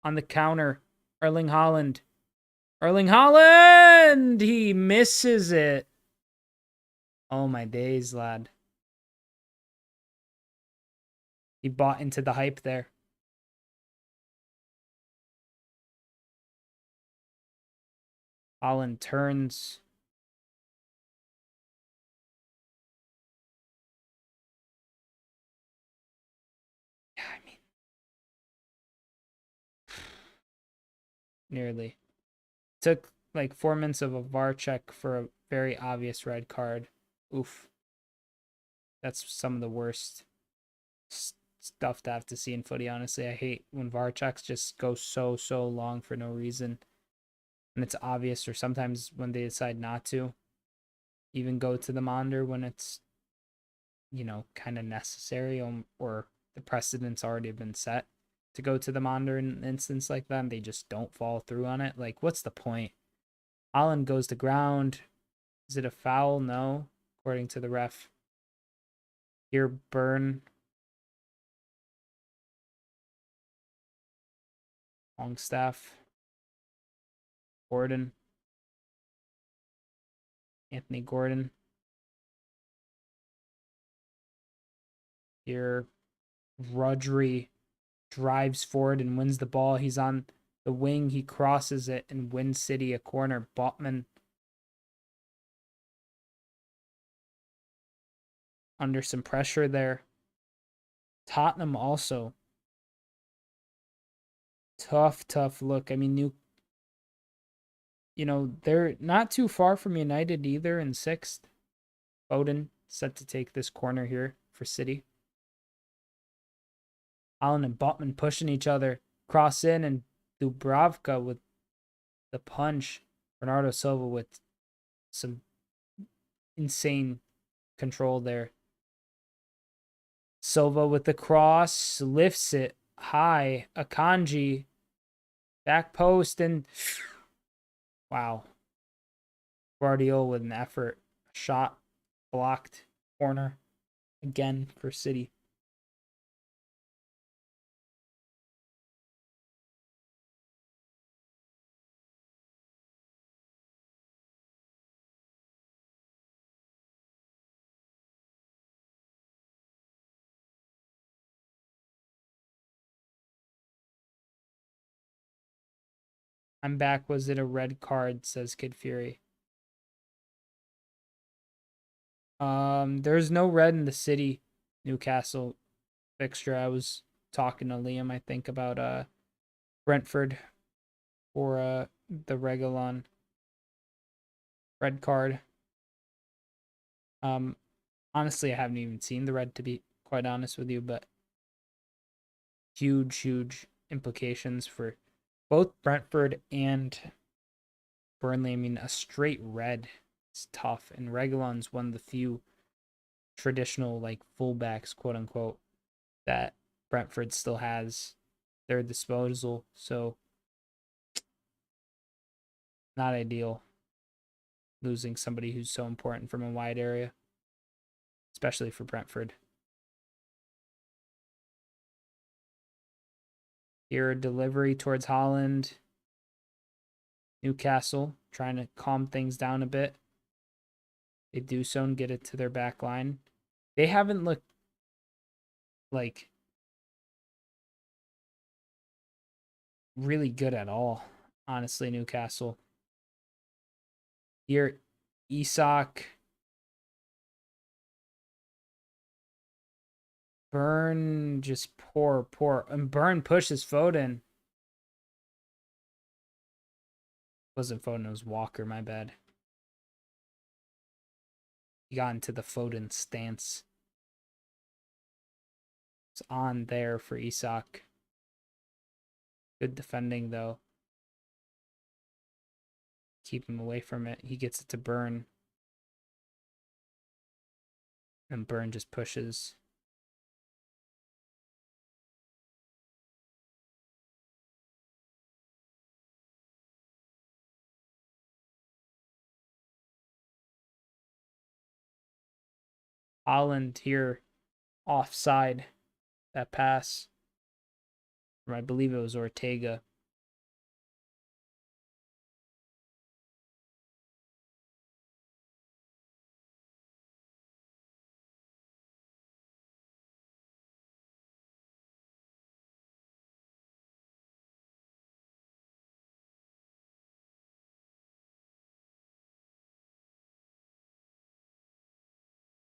on the counter. Erling Haaland. He misses it. Oh my days, lad. He bought into the hype there. Haaland turns. Yeah, I mean, nearly. Took like 4 minutes of a VAR check for a very obvious red card. Oof. That's some of the worst stuff to have to see in footy, honestly. I hate when VAR checks just go so long for no reason. And it's obvious, or sometimes when they decide not to even go to the monitor when it's you know, kind of necessary, or the precedent's already been set to go to the monitor in an instance like that, and they just don't follow through on it. Like, what's the point? Holland goes to ground. Is it a foul? No, according to the ref. Here, Burn. Longstaff. Gordon. Anthony Gordon. Here, Rodri drives forward and wins the ball. He's on the wing. He crosses it and wins City a corner. Botman under some pressure there. Tottenham also. Tough look. I mean, they're not too far from United either in 6th. Foden set to take this corner here for City. Allen and Botman pushing each other. Cross in, and Dubravka with the punch. Bernardo Silva with some insane control there. Silva with the cross. Lifts it high. Akanji. Back post, and wow. Guardiola with an effort. Shot blocked. Corner again for City. I'm back. Was it a red card? Says Kid Fury. There's no red in the City Newcastle fixture. I was talking to Liam, I think, about Brentford for the Reguilon red card. Honestly, I haven't even seen the red, to be quite honest with you, but huge implications for both Brentford and Burnley. I mean, a straight red is tough, and Reguilon's one of the few traditional, like, fullbacks, quote unquote, that Brentford still has their disposal. So not ideal losing somebody who's so important from a wide area, especially for Brentford. Here, delivery towards Holland. Newcastle trying to calm things down a bit. They do so and get it to their back line. They haven't looked like really good at all, honestly, Newcastle. Here, Isak. Burn, just poor. And Burn pushes Foden. Wasn't Foden, it was Walker, my bad. He got into the Foden stance. It's on there for Isak. Good defending, though. Keep him away from it. He gets it to Burn. And Burn just pushes. Holland here, offside. That pass. Or I believe it was Ortega.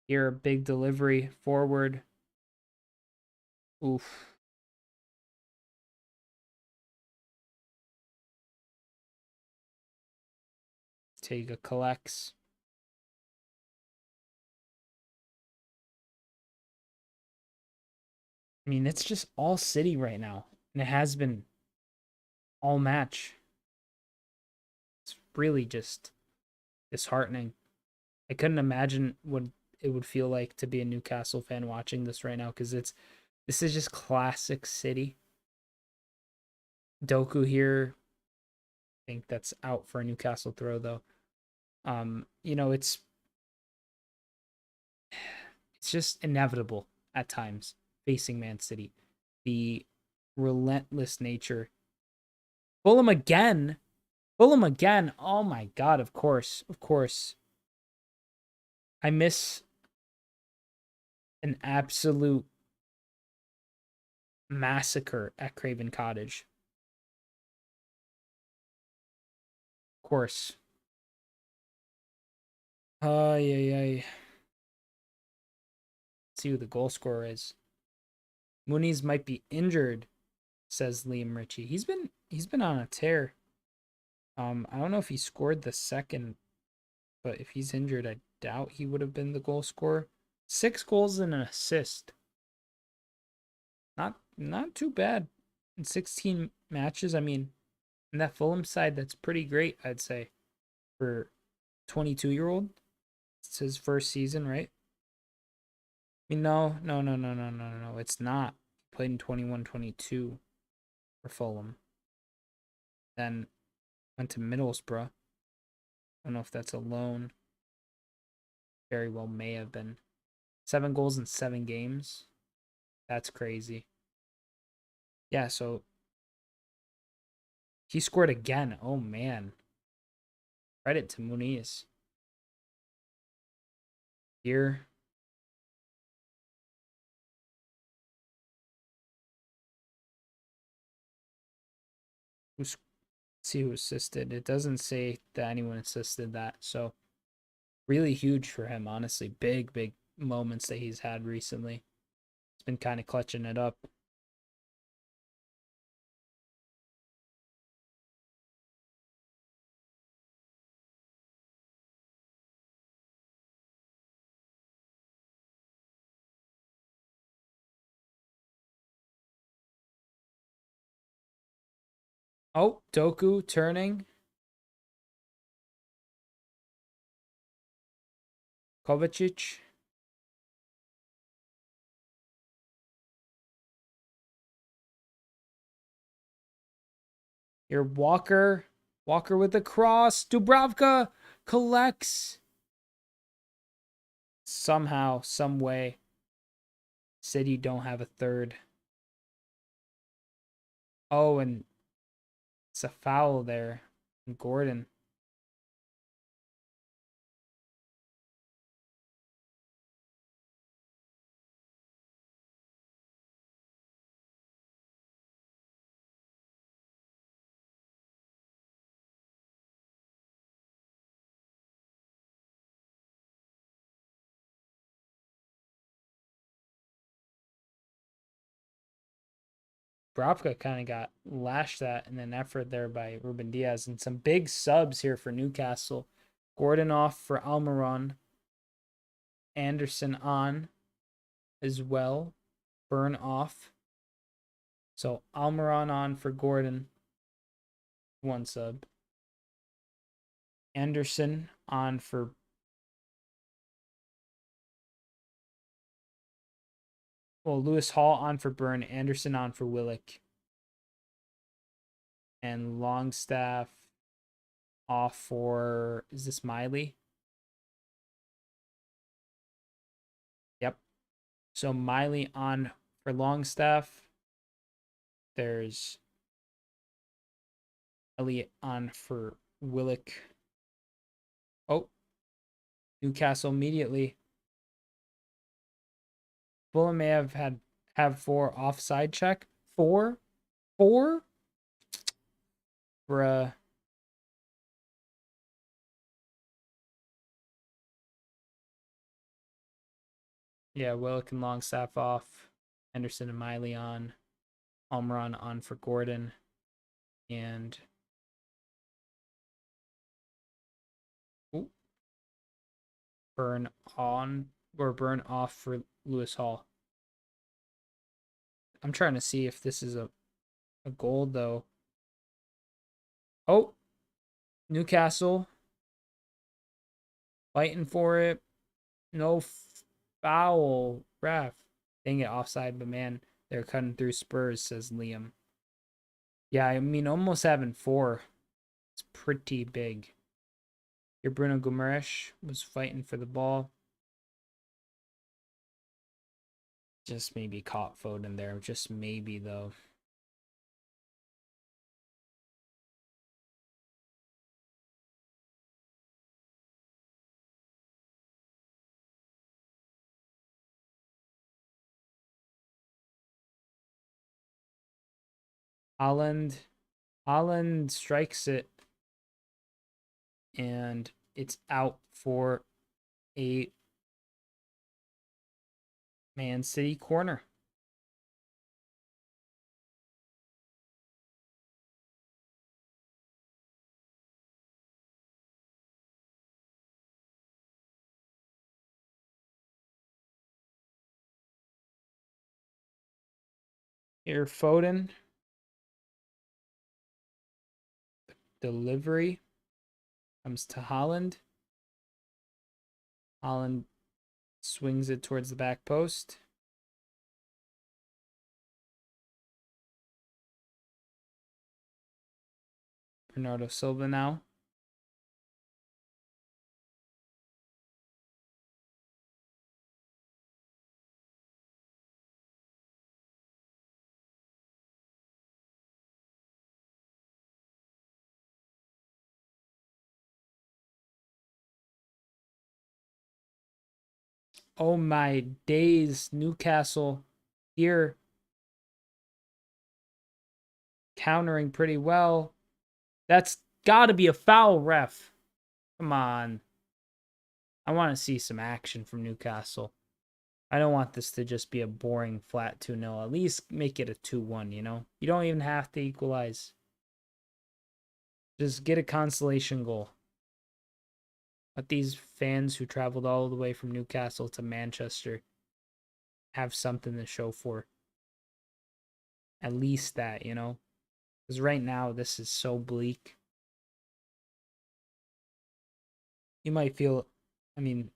Here, a big delivery forward. Oof. Ortega collects. I mean, it's just all City right now. And it has been all match. It's really just disheartening. I couldn't imagine what it would feel like to be a Newcastle fan watching this right now, because this is just classic City. Doku here, I think that's out for a Newcastle throw though. You know, it's just inevitable at times facing Man City. The relentless nature. Fulham again. Fulham again. Oh my god, of course. Of course. I miss an absolute massacre at Craven Cottage. Of course. Let's see who the goal scorer is. Muniz might be injured, says Liam Ritchie. He's been on a tear. I don't know if he scored the second, but if he's injured, I doubt he would have been the goal scorer. 6 goals and an assist. Not too bad in 16 matches. I mean, in that Fulham side, that's pretty great, I'd say, for 22-year-old. It's his first season, right? I mean, no, it's not. He played in 21-22 for Fulham. Then went to Middlesbrough. I don't know if that's a loan. Very well may have been. 7 goals in 7 games. That's crazy. Yeah, so he scored again. Oh, man. Credit to Muniz. Here. Let's see who assisted. It doesn't say that anyone assisted that. So really huge for him, honestly. Big moments that he's had recently. He's been kind of clutching it up. Oh, Doku turning. Kovacic. Here, Walker. Walker with the cross. Dubravka collects. Somehow, some way, City don't have a third. Oh, and it's a foul there. Gordon. Dubravka kind of got lashed at in an effort there by Ruben Diaz. And some big subs here for Newcastle. Gordon off for Almiron. Anderson on as well. Burn off. So Almiron on for Gordon. 1 sub. Anderson on for Lewis Hall on for Burn. Anderson on for Willock. And Longstaff off for, is this Miley? Yep. So Miley on for Longstaff. There's Elliott on for Willock. Oh, Newcastle immediately. Fulham may have 4 offside check. 4? Bruh. Yeah, Willock and Longstaff off. Henderson and Miley on. Almiron on for Gordon. And Burn on or Burn off for Lewis Hall. I'm trying to see if this is a goal though. Oh, Newcastle fighting for it. No foul, ref. Dang it, offside, but man, they're cutting through Spurs, says Liam. Yeah, I mean, almost having 4. It's pretty big. Here, Bruno Guimaraes was fighting for the ball. Just maybe caught Foden there. Just maybe, though. Haaland strikes it. And it's out for a Man City corner. Here, Foden. Delivery comes to Haaland. Haaland swings it towards the back post. Bernardo Silva now. Oh my days, Newcastle here countering pretty well. That's got to be a foul, ref. Come on. I want to see some action from Newcastle. I don't want this to just be a boring flat 2-0. At least make it a 2-1, you know? You don't even have to equalize. Just get a consolation goal. Let these fans who traveled all the way from Newcastle to Manchester have something to show for. At least that, you know? Because right now, this is so bleak. You might feel, I mean,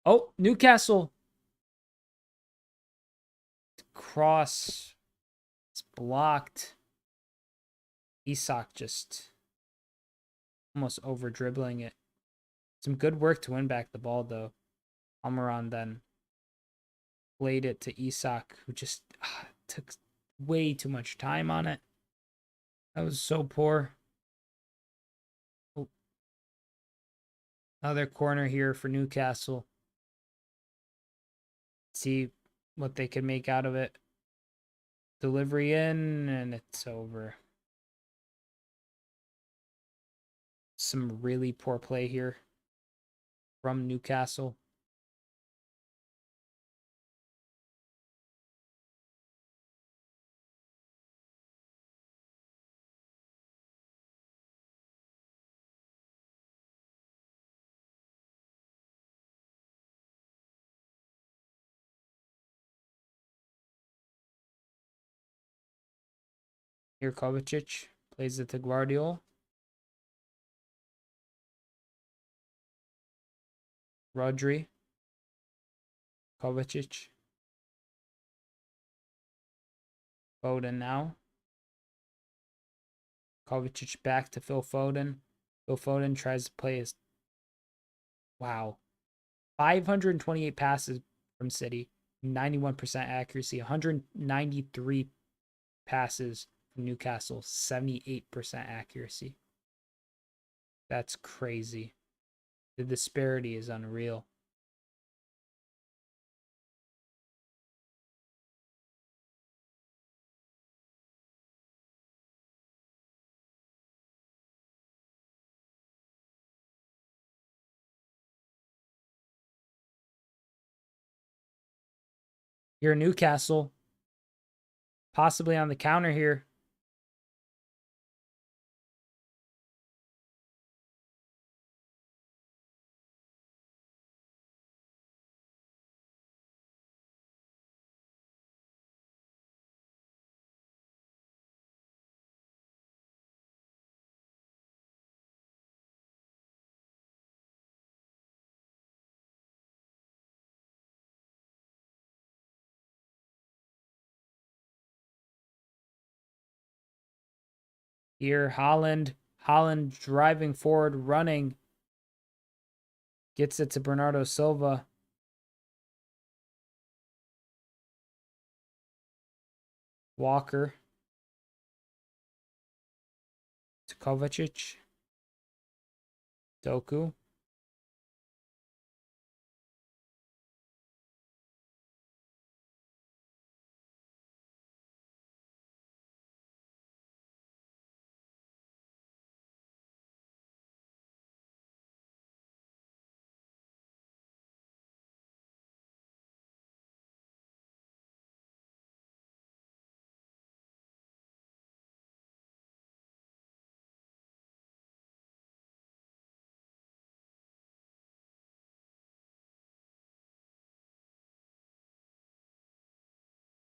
oh, Newcastle. Cross. It's blocked. Isak just almost over dribbling it. Some good work to win back the ball, though. Almiron then played it to Isak, who just took way too much time on it. That was so poor. Oh, another corner here for Newcastle. See what they can make out of it. Delivery in, and it's over. Some really poor play here from Newcastle. Here, Kovacic plays it to Guardiola. Rodri. Kovacic. Foden now. Kovacic back to Phil Foden. Phil Foden tries to play his... Wow. 528 passes from City. 91% accuracy. 193 passes from Newcastle. 78% accuracy. That's crazy. The disparity is unreal. You're Newcastle. Possibly on the counter here. Here, Holland. Holland driving forward, running. Gets it to Bernardo Silva. Walker. To Kovacic. Doku.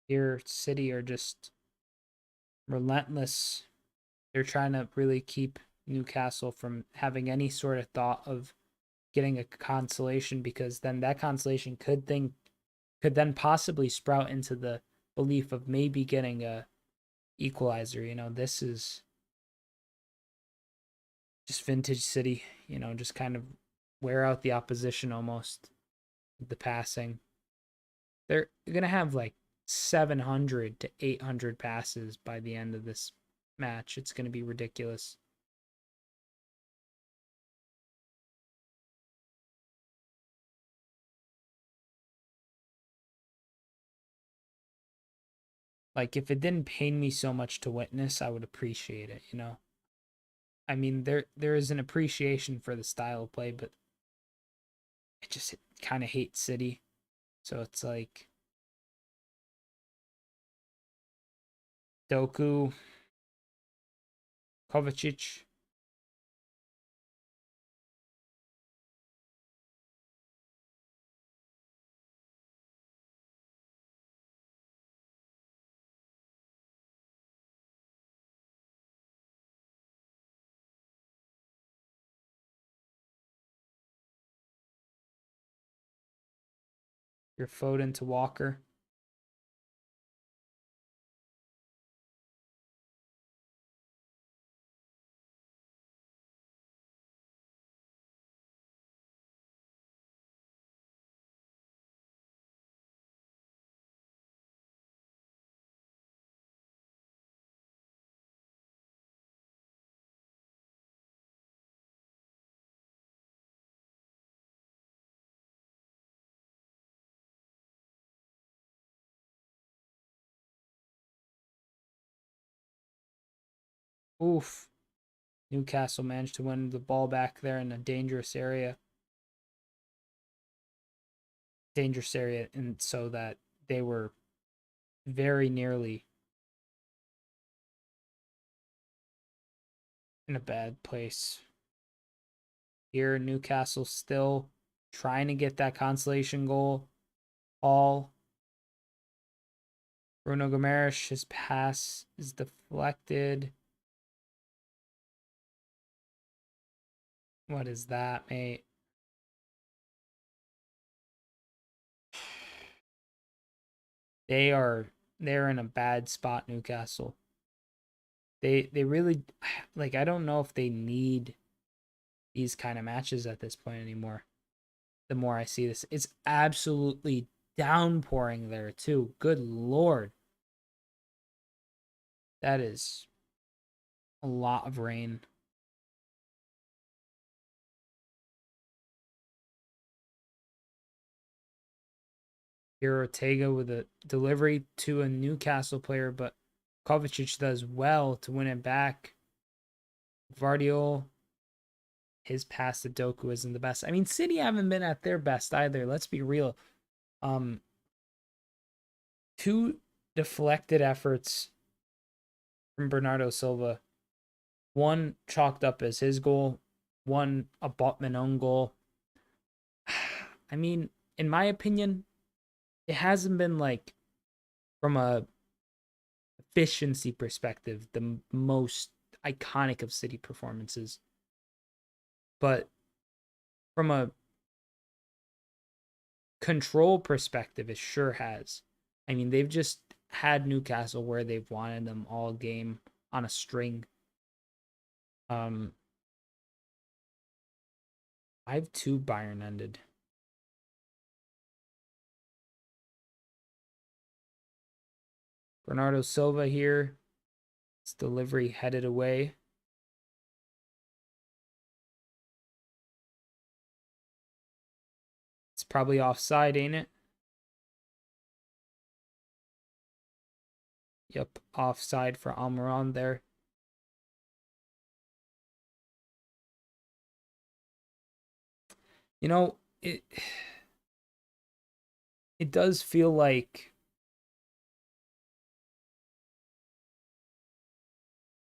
Here, City are just relentless. They're trying to really keep Newcastle from having any sort of thought of getting a consolation, because then that consolation could then possibly sprout into the belief of maybe getting a equalizer. This is just vintage City, just kind of wear out the opposition almost with the passing. They're going to have like 700 to 800 passes by the end of this match. It's going to be ridiculous. Like, if it didn't pain me so much to witness, I would appreciate it. I mean, there is an appreciation for the style of play, but I just kind of hate City. So it's like Doku, Kovacic. Your Foden to Walker. Oof. Newcastle managed to win the ball back there in a dangerous area. And so that they were very nearly in a bad place. Here, Newcastle still trying to get that consolation goal. All Bruno Gomes, his pass is deflected. What is that, mate? They're in a bad spot, Newcastle. They really, like, I don't know if they need these kind of matches at this point anymore. The more I see this, it's absolutely downpouring there too. Good lord. That is a lot of rain. Here, Ortega with a delivery to a Newcastle player, but Kovacic does well to win it back. Guardiola, his pass to Doku isn't the best. I mean, City haven't been at their best either. Let's be real. Two deflected efforts from Bernardo Silva. One chalked up as his goal, one a Botman own goal. I mean, in my opinion, it hasn't been like, from a efficiency perspective, the most iconic of City performances. But from a control perspective, it sure has. I mean, they've just had Newcastle where they've wanted them all game on a string. Um, 5-2 Bayern ended. Bernardo Silva here. His delivery headed away. It's probably offside, ain't it? Yep, offside for Almiron there. You know, it does feel like,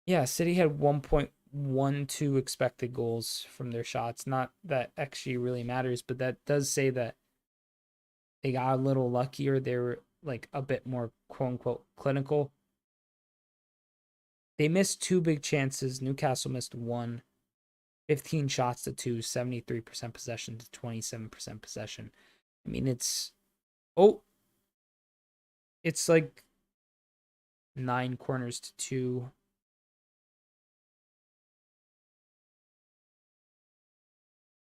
yeah, City had 1.12 expected goals from their shots. Not that XG really matters, but that does say that they got a little luckier. They were like a bit more quote unquote clinical. They missed 2 big chances. Newcastle missed 1. 15 shots to 2, 73% possession to 27% possession. I mean, it's like 9 corners to 2.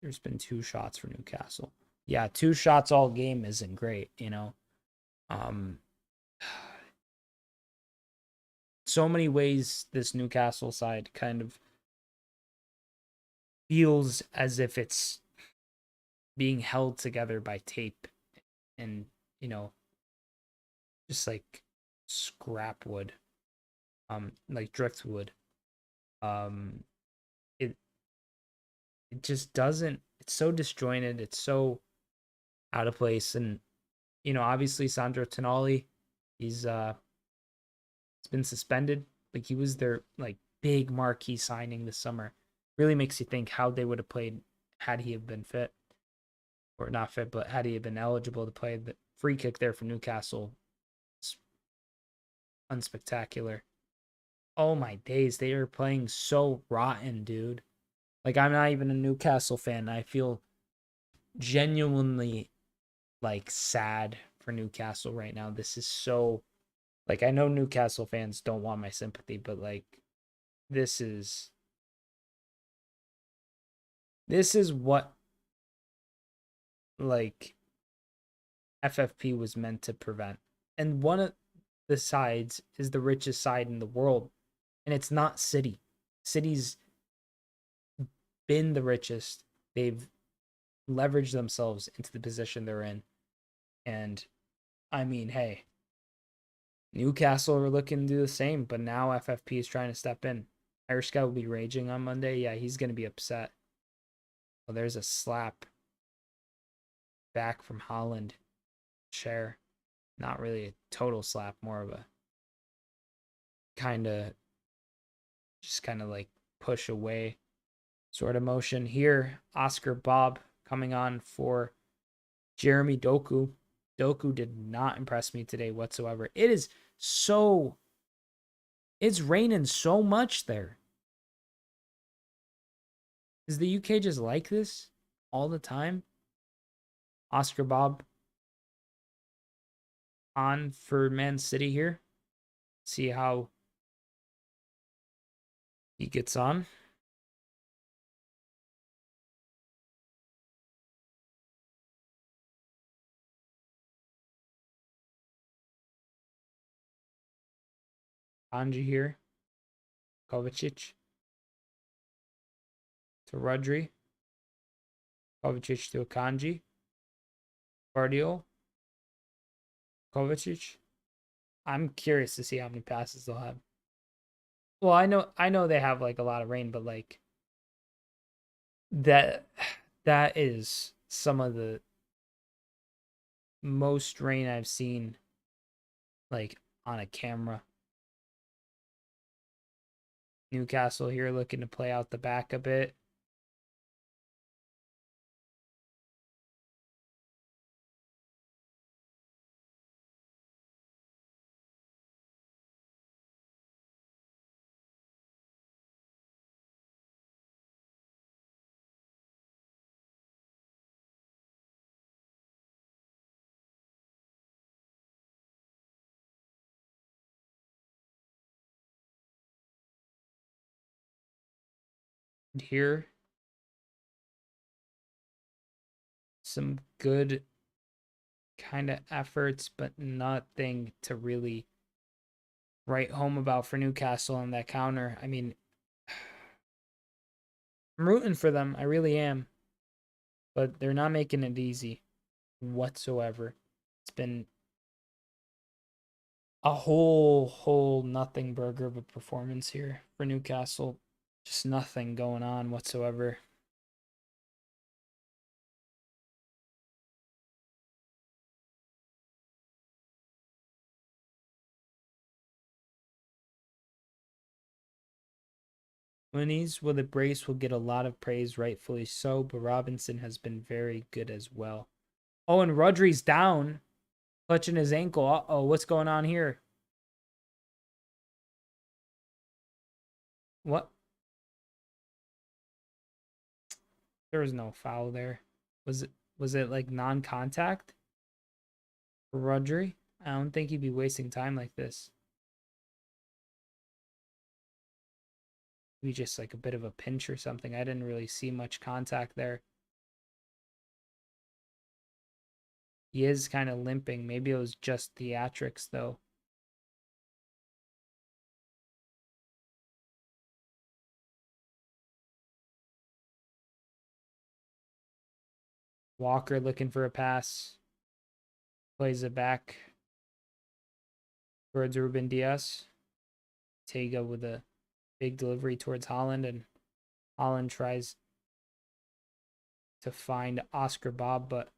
There's been 2 shots for Newcastle. Yeah, 2 shots all game isn't great, you know. So many ways this Newcastle side kind of feels as if it's being held together by tape and, you know, just like scrap wood, like driftwood. Um, it it just doesn't. It's so disjointed. It's so out of place, and you know, obviously Sandro Tonali, he's been suspended. Like he was their like big marquee signing this summer. Really makes you think how they would have played had he have been fit, or not fit, but had he have been eligible to play. The free kick there for Newcastle, it's unspectacular. Oh my days, they are playing so rotten, dude. Like I'm not even a Newcastle fan. I feel genuinely like sad for Newcastle right now. This is so like I know Newcastle fans don't want my sympathy, but like this is what like FFP was meant to prevent. And one of the sides is the richest side in the world, and it's not City. City's been the richest. They've leveraged themselves into the position they're in. And I mean, hey, Newcastle are looking to do the same, but now FFP is trying to step in. Irish guy will be raging on Monday. Yeah, he's going to be upset. Well, there's a slap back from Holland. Share. Not really a total slap, more of a kind of just kind of like push away sort of motion. Here, Oscar Bob coming on for Jeremy Doku. Doku did not impress me today whatsoever. It's raining so much there. Is the UK just like this all the time? Oscar Bob on for Man City here. See how he gets on. Kanji here. Kovacic to Rodri. Kovacic to Akanji. Guardiola. Kovacic. I'm curious to see how many passes they'll have. Well, I know they have like a lot of rain, but like that that is some of the most rain I've seen like on a camera. Newcastle here looking to play out the back a bit. And here, some good kind of efforts, but nothing to really write home about for Newcastle on that counter. I mean, I'm rooting for them. I really am. But they're not making it easy whatsoever. It's been a whole nothing burger of a performance here for Newcastle. Just nothing going on whatsoever. Winnies with a brace will get a lot of praise, rightfully so, but Robinson has been very good as well. Oh, and Rodri's down, clutching his ankle. Uh-oh, what's going on here? What? There was no foul there. Was it like non-contact for Rodri? I don't think he'd be wasting time like this. Maybe just like a bit of a pinch or something. I didn't really see much contact there. He is kind of limping. Maybe it was just theatrics though. Walker looking for a pass. Plays it back towards Ruben Diaz. Tega with a big delivery towards Holland, and Holland tries to find Oscar Bob, but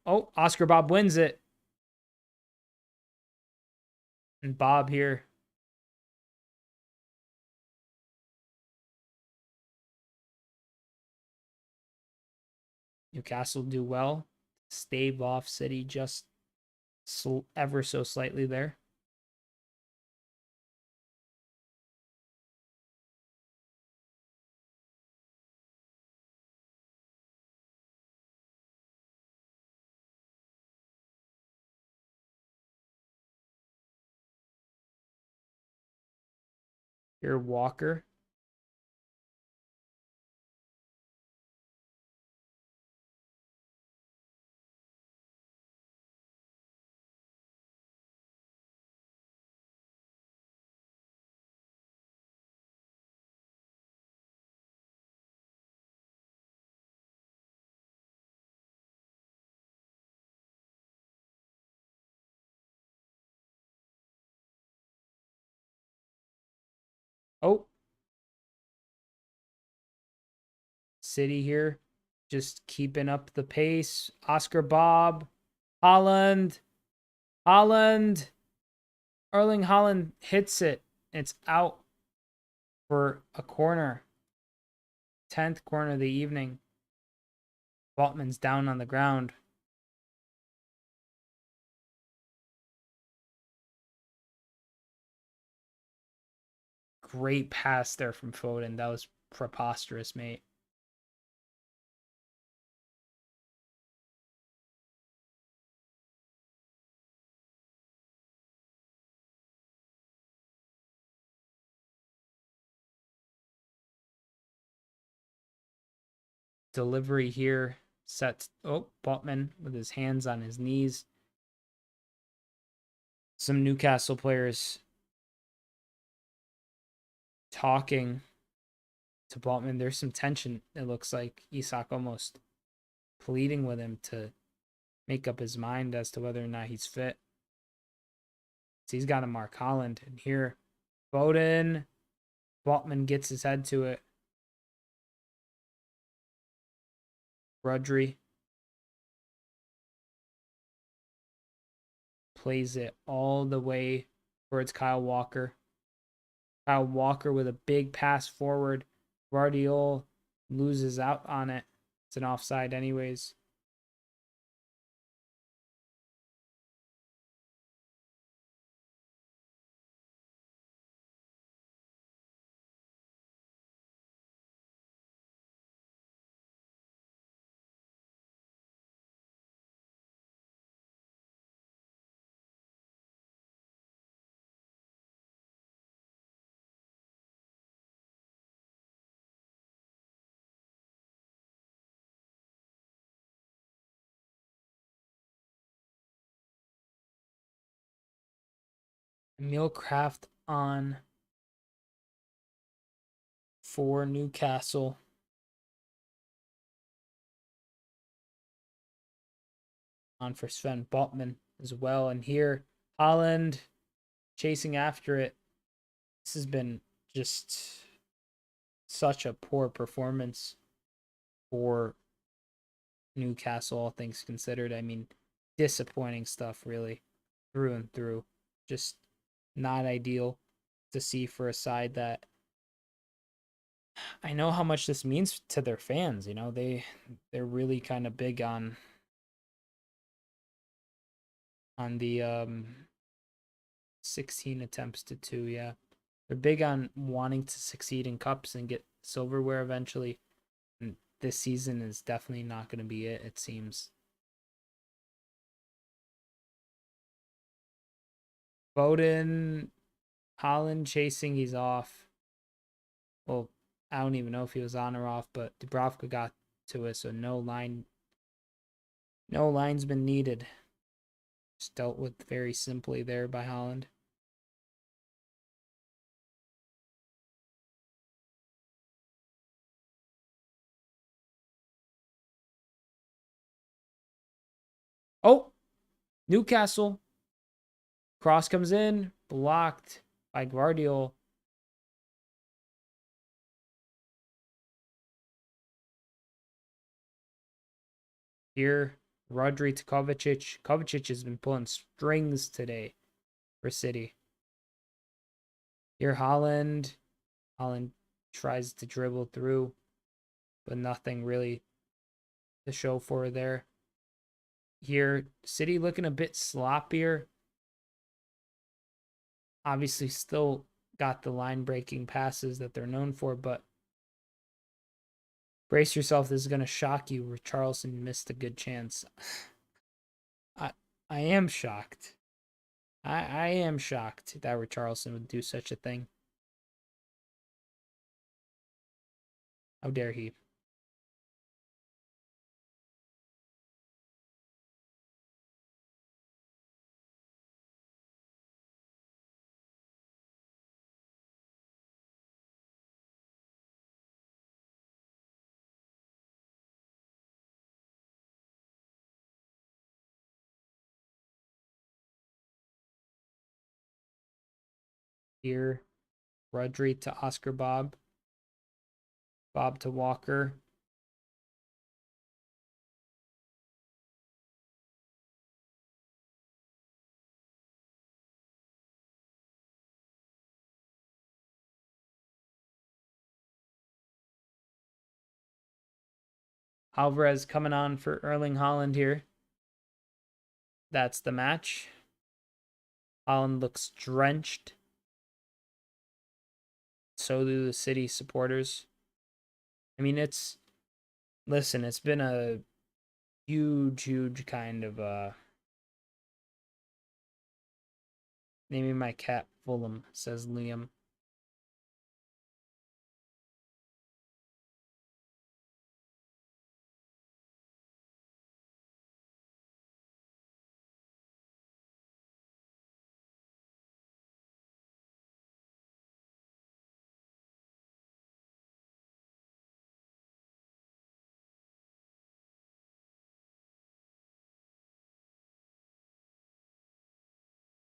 Oscar Bob wins it. And Bob here. Newcastle do well. Stave off City just ever so slightly there. Here, Walker. Oh, City here. Just keeping up the pace. Oscar Bob. Holland. Holland. Erling Holland hits it. It's out for a corner. 10th corner of the evening. Waltman's down on the ground. Great pass there from Foden. That was preposterous, mate. Delivery here. Sets. Oh, Botman with his hands on his knees. Some Newcastle players talking to Botman. There's some tension. It looks like Isak almost pleading with him to make up his mind as to whether or not he's fit. So he's got to mark Holland. And here, Foden. Botman gets his head to it. Rodri plays it all the way towards Kyle Walker. Kyle Walker with a big pass forward. Guardiola loses out on it. It's an offside anyways. Emil Kraft on for Newcastle. On for Sven Botman as well. And here, Holland chasing after it. This has been just such a poor performance for Newcastle, all things considered. I mean, disappointing stuff, really, through and through. Just not ideal to see for a side that I know how much this means to their fans. You know, they're really kind of big on the 16 attempts to 2. Yeah, they're big on wanting to succeed in cups and get silverware eventually. And this season is definitely not going to be it. It seems. Bowden, Holland chasing, he's off. Well, I don't even know if he was on or off, but Dubravka got to it, so no line's been needed. Just dealt with very simply there by Holland. Oh, Newcastle. Cross comes in, blocked by Guardiola. Here, Rodri to Kovacic. Kovacic has been pulling strings today for City. Here, Holland. Holland tries to dribble through, but nothing really to show for there. Here, City looking a bit sloppier. Obviously, still got the line breaking passes that they're known for, but brace yourself. This is going to shock you. Richarlison missed a good chance. I I am shocked. I am shocked that Richarlison would do such a thing. How dare he? Here, Rodri to Oscar Bob. Bob to Walker. Alvarez coming on for Erling Haaland here. That's the match. Haaland looks drenched. So do the City supporters. I mean, listen, it's been a huge kind of naming my cat Fulham, says Liam.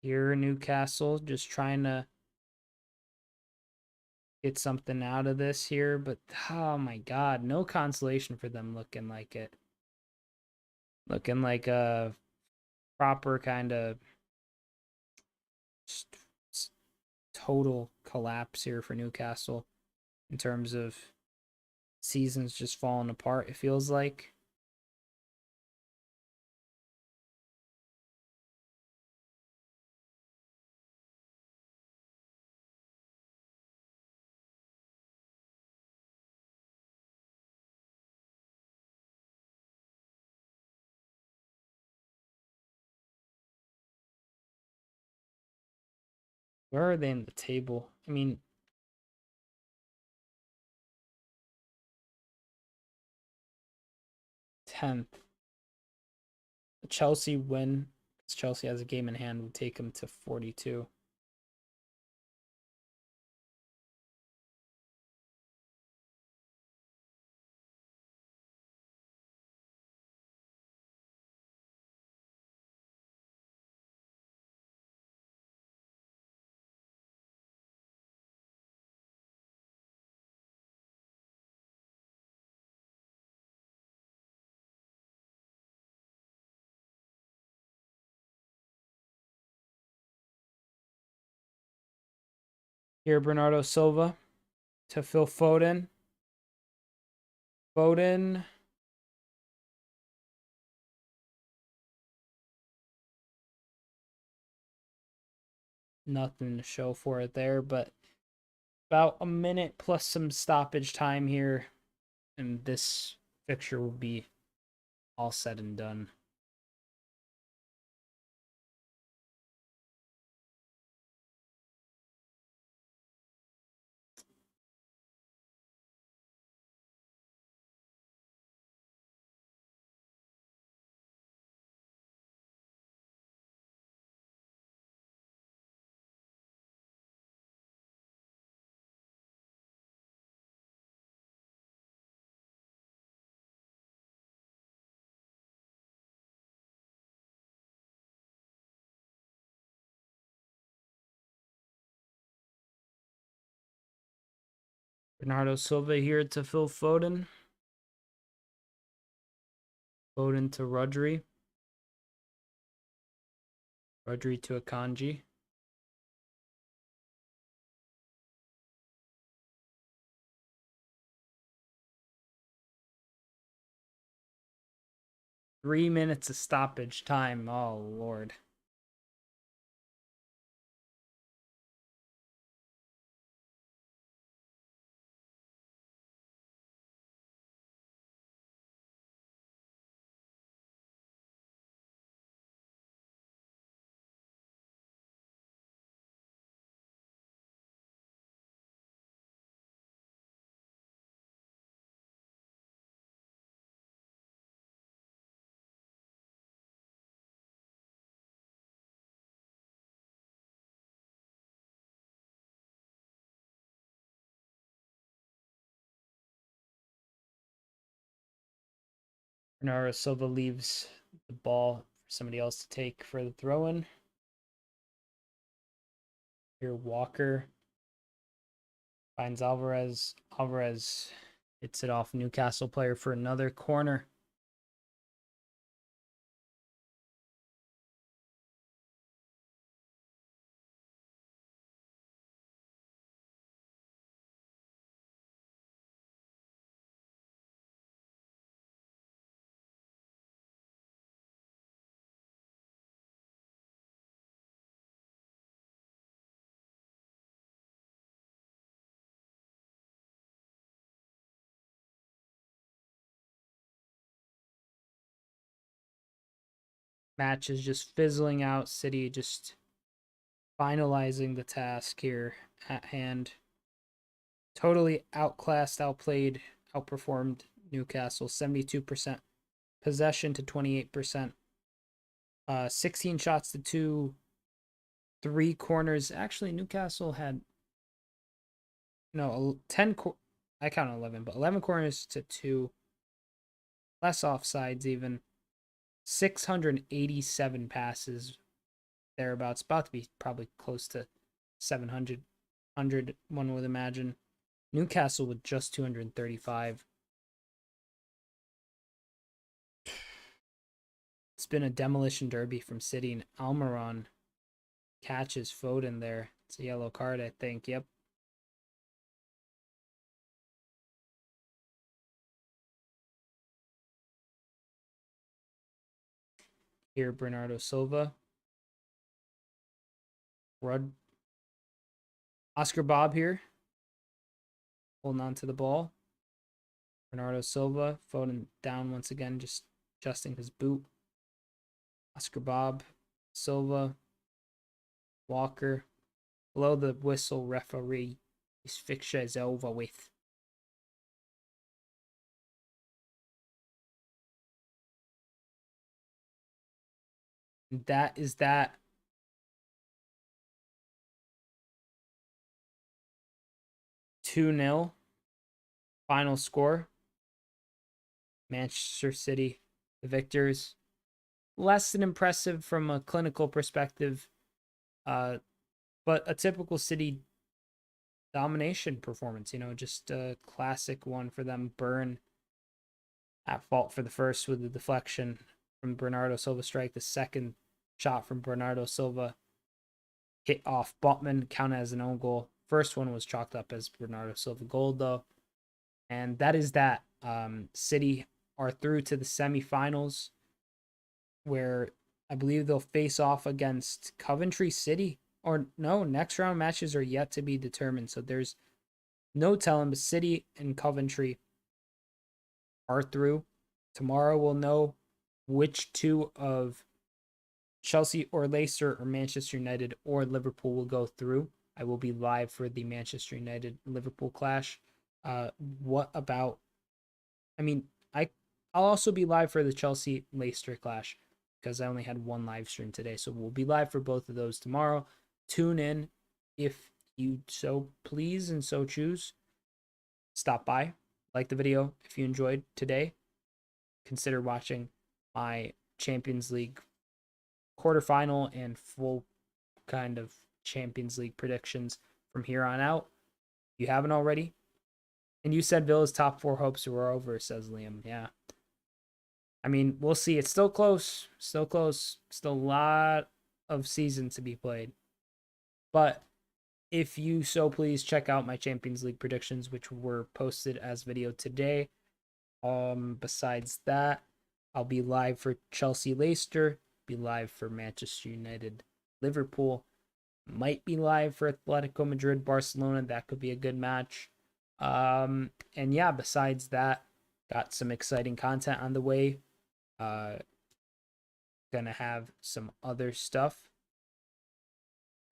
Here, Newcastle, just trying to get something out of this here, but oh my god, no consolation for them looking like it. Looking like a proper kind of total collapse here for Newcastle in terms of seasons just falling apart, it feels like. Where are they in the table? I mean, 10th. The Chelsea win, because Chelsea has a game in hand, would take them to 42. Here, Bernardo Silva to Phil Foden. Foden. Nothing to show for it there, but about a minute plus some stoppage time here, and this fixture will be all said and done. Bernardo Silva here to Phil Foden. Foden to Rodri. Rodri to Akanji. Three minutes of stoppage time. Oh, Lord. Bernardo Silva leaves the ball for somebody else to take for the throw-in. Here, Walker finds Alvarez. Alvarez hits it off Newcastle player for another corner. Match is just fizzling out. City just finalizing the task here at hand. Totally outclassed, outplayed, outperformed Newcastle. 72% possession to 28%. 16 shots to 2. 3 corners. Actually, Newcastle had 10. I count 11, but 11 corners to 2. Less offsides even. 687 passes thereabouts. About to be probably close to 700. One would imagine. Newcastle with just 235. It's been a demolition derby from City, and Almiron catches Foden there. It's a yellow card, I think. Yep. Here, Bernardo Silva. Oscar Bob here. Holding on to the ball. Bernardo Silva. Foden down once again, just adjusting his boot. Oscar Bob. Silva. Walker. Below the whistle, referee. This fixture is over with. That is that. 2-0. Final score. Manchester City, the victors. Less than impressive from a clinical perspective, but a typical City domination performance. Just a classic one for them. Burn at fault for the first with the deflection from Bernardo Silva strike. The second shot from Bernardo Silva hit off Botman, count as an own goal. First one was chalked up as Bernardo Silva gold, though. And that is that. City are through to the semifinals, where I believe they'll face off against Coventry City. Or no, next round matches are yet to be determined. So there's no telling, but City and Coventry are through. Tomorrow we'll know which two of Chelsea or Leicester or Manchester United or Liverpool will go through. I will be live for the Manchester United Liverpool clash. What about? I mean, I'll also be live for the Chelsea Leicester clash because I only had one live stream today, so we'll be live for both of those tomorrow. Tune in if you so please and so choose. Stop by, like the video if you enjoyed today. Consider watching my Champions League quarterfinal and full kind of Champions League predictions from here on out. If you haven't already. And you said Villa's top 4 hopes were over, says Liam. Yeah. I mean, we'll see. It's still close. Still close. Still a lot of season to be played. But if you so please, check out my Champions League predictions, which were posted as video today. Besides that, I'll be live for Chelsea Leicester, be live for Manchester United Liverpool, might be live for Atletico Madrid Barcelona. That could be a good match. And yeah, besides that, got some exciting content on the way. Gonna have some other stuff.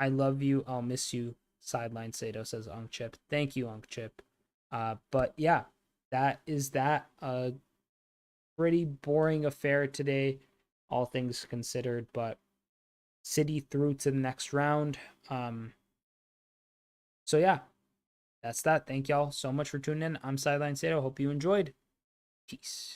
I love you. I'll miss you. Sideline Sedo, says Unk Chip. Thank you, Unk Chip. But yeah, that is that. Pretty boring affair today, all things considered, but City through to the next round. So yeah, that's that. Thank y'all so much for tuning in. I'm Sideline Sedo. Hope you enjoyed. Peace.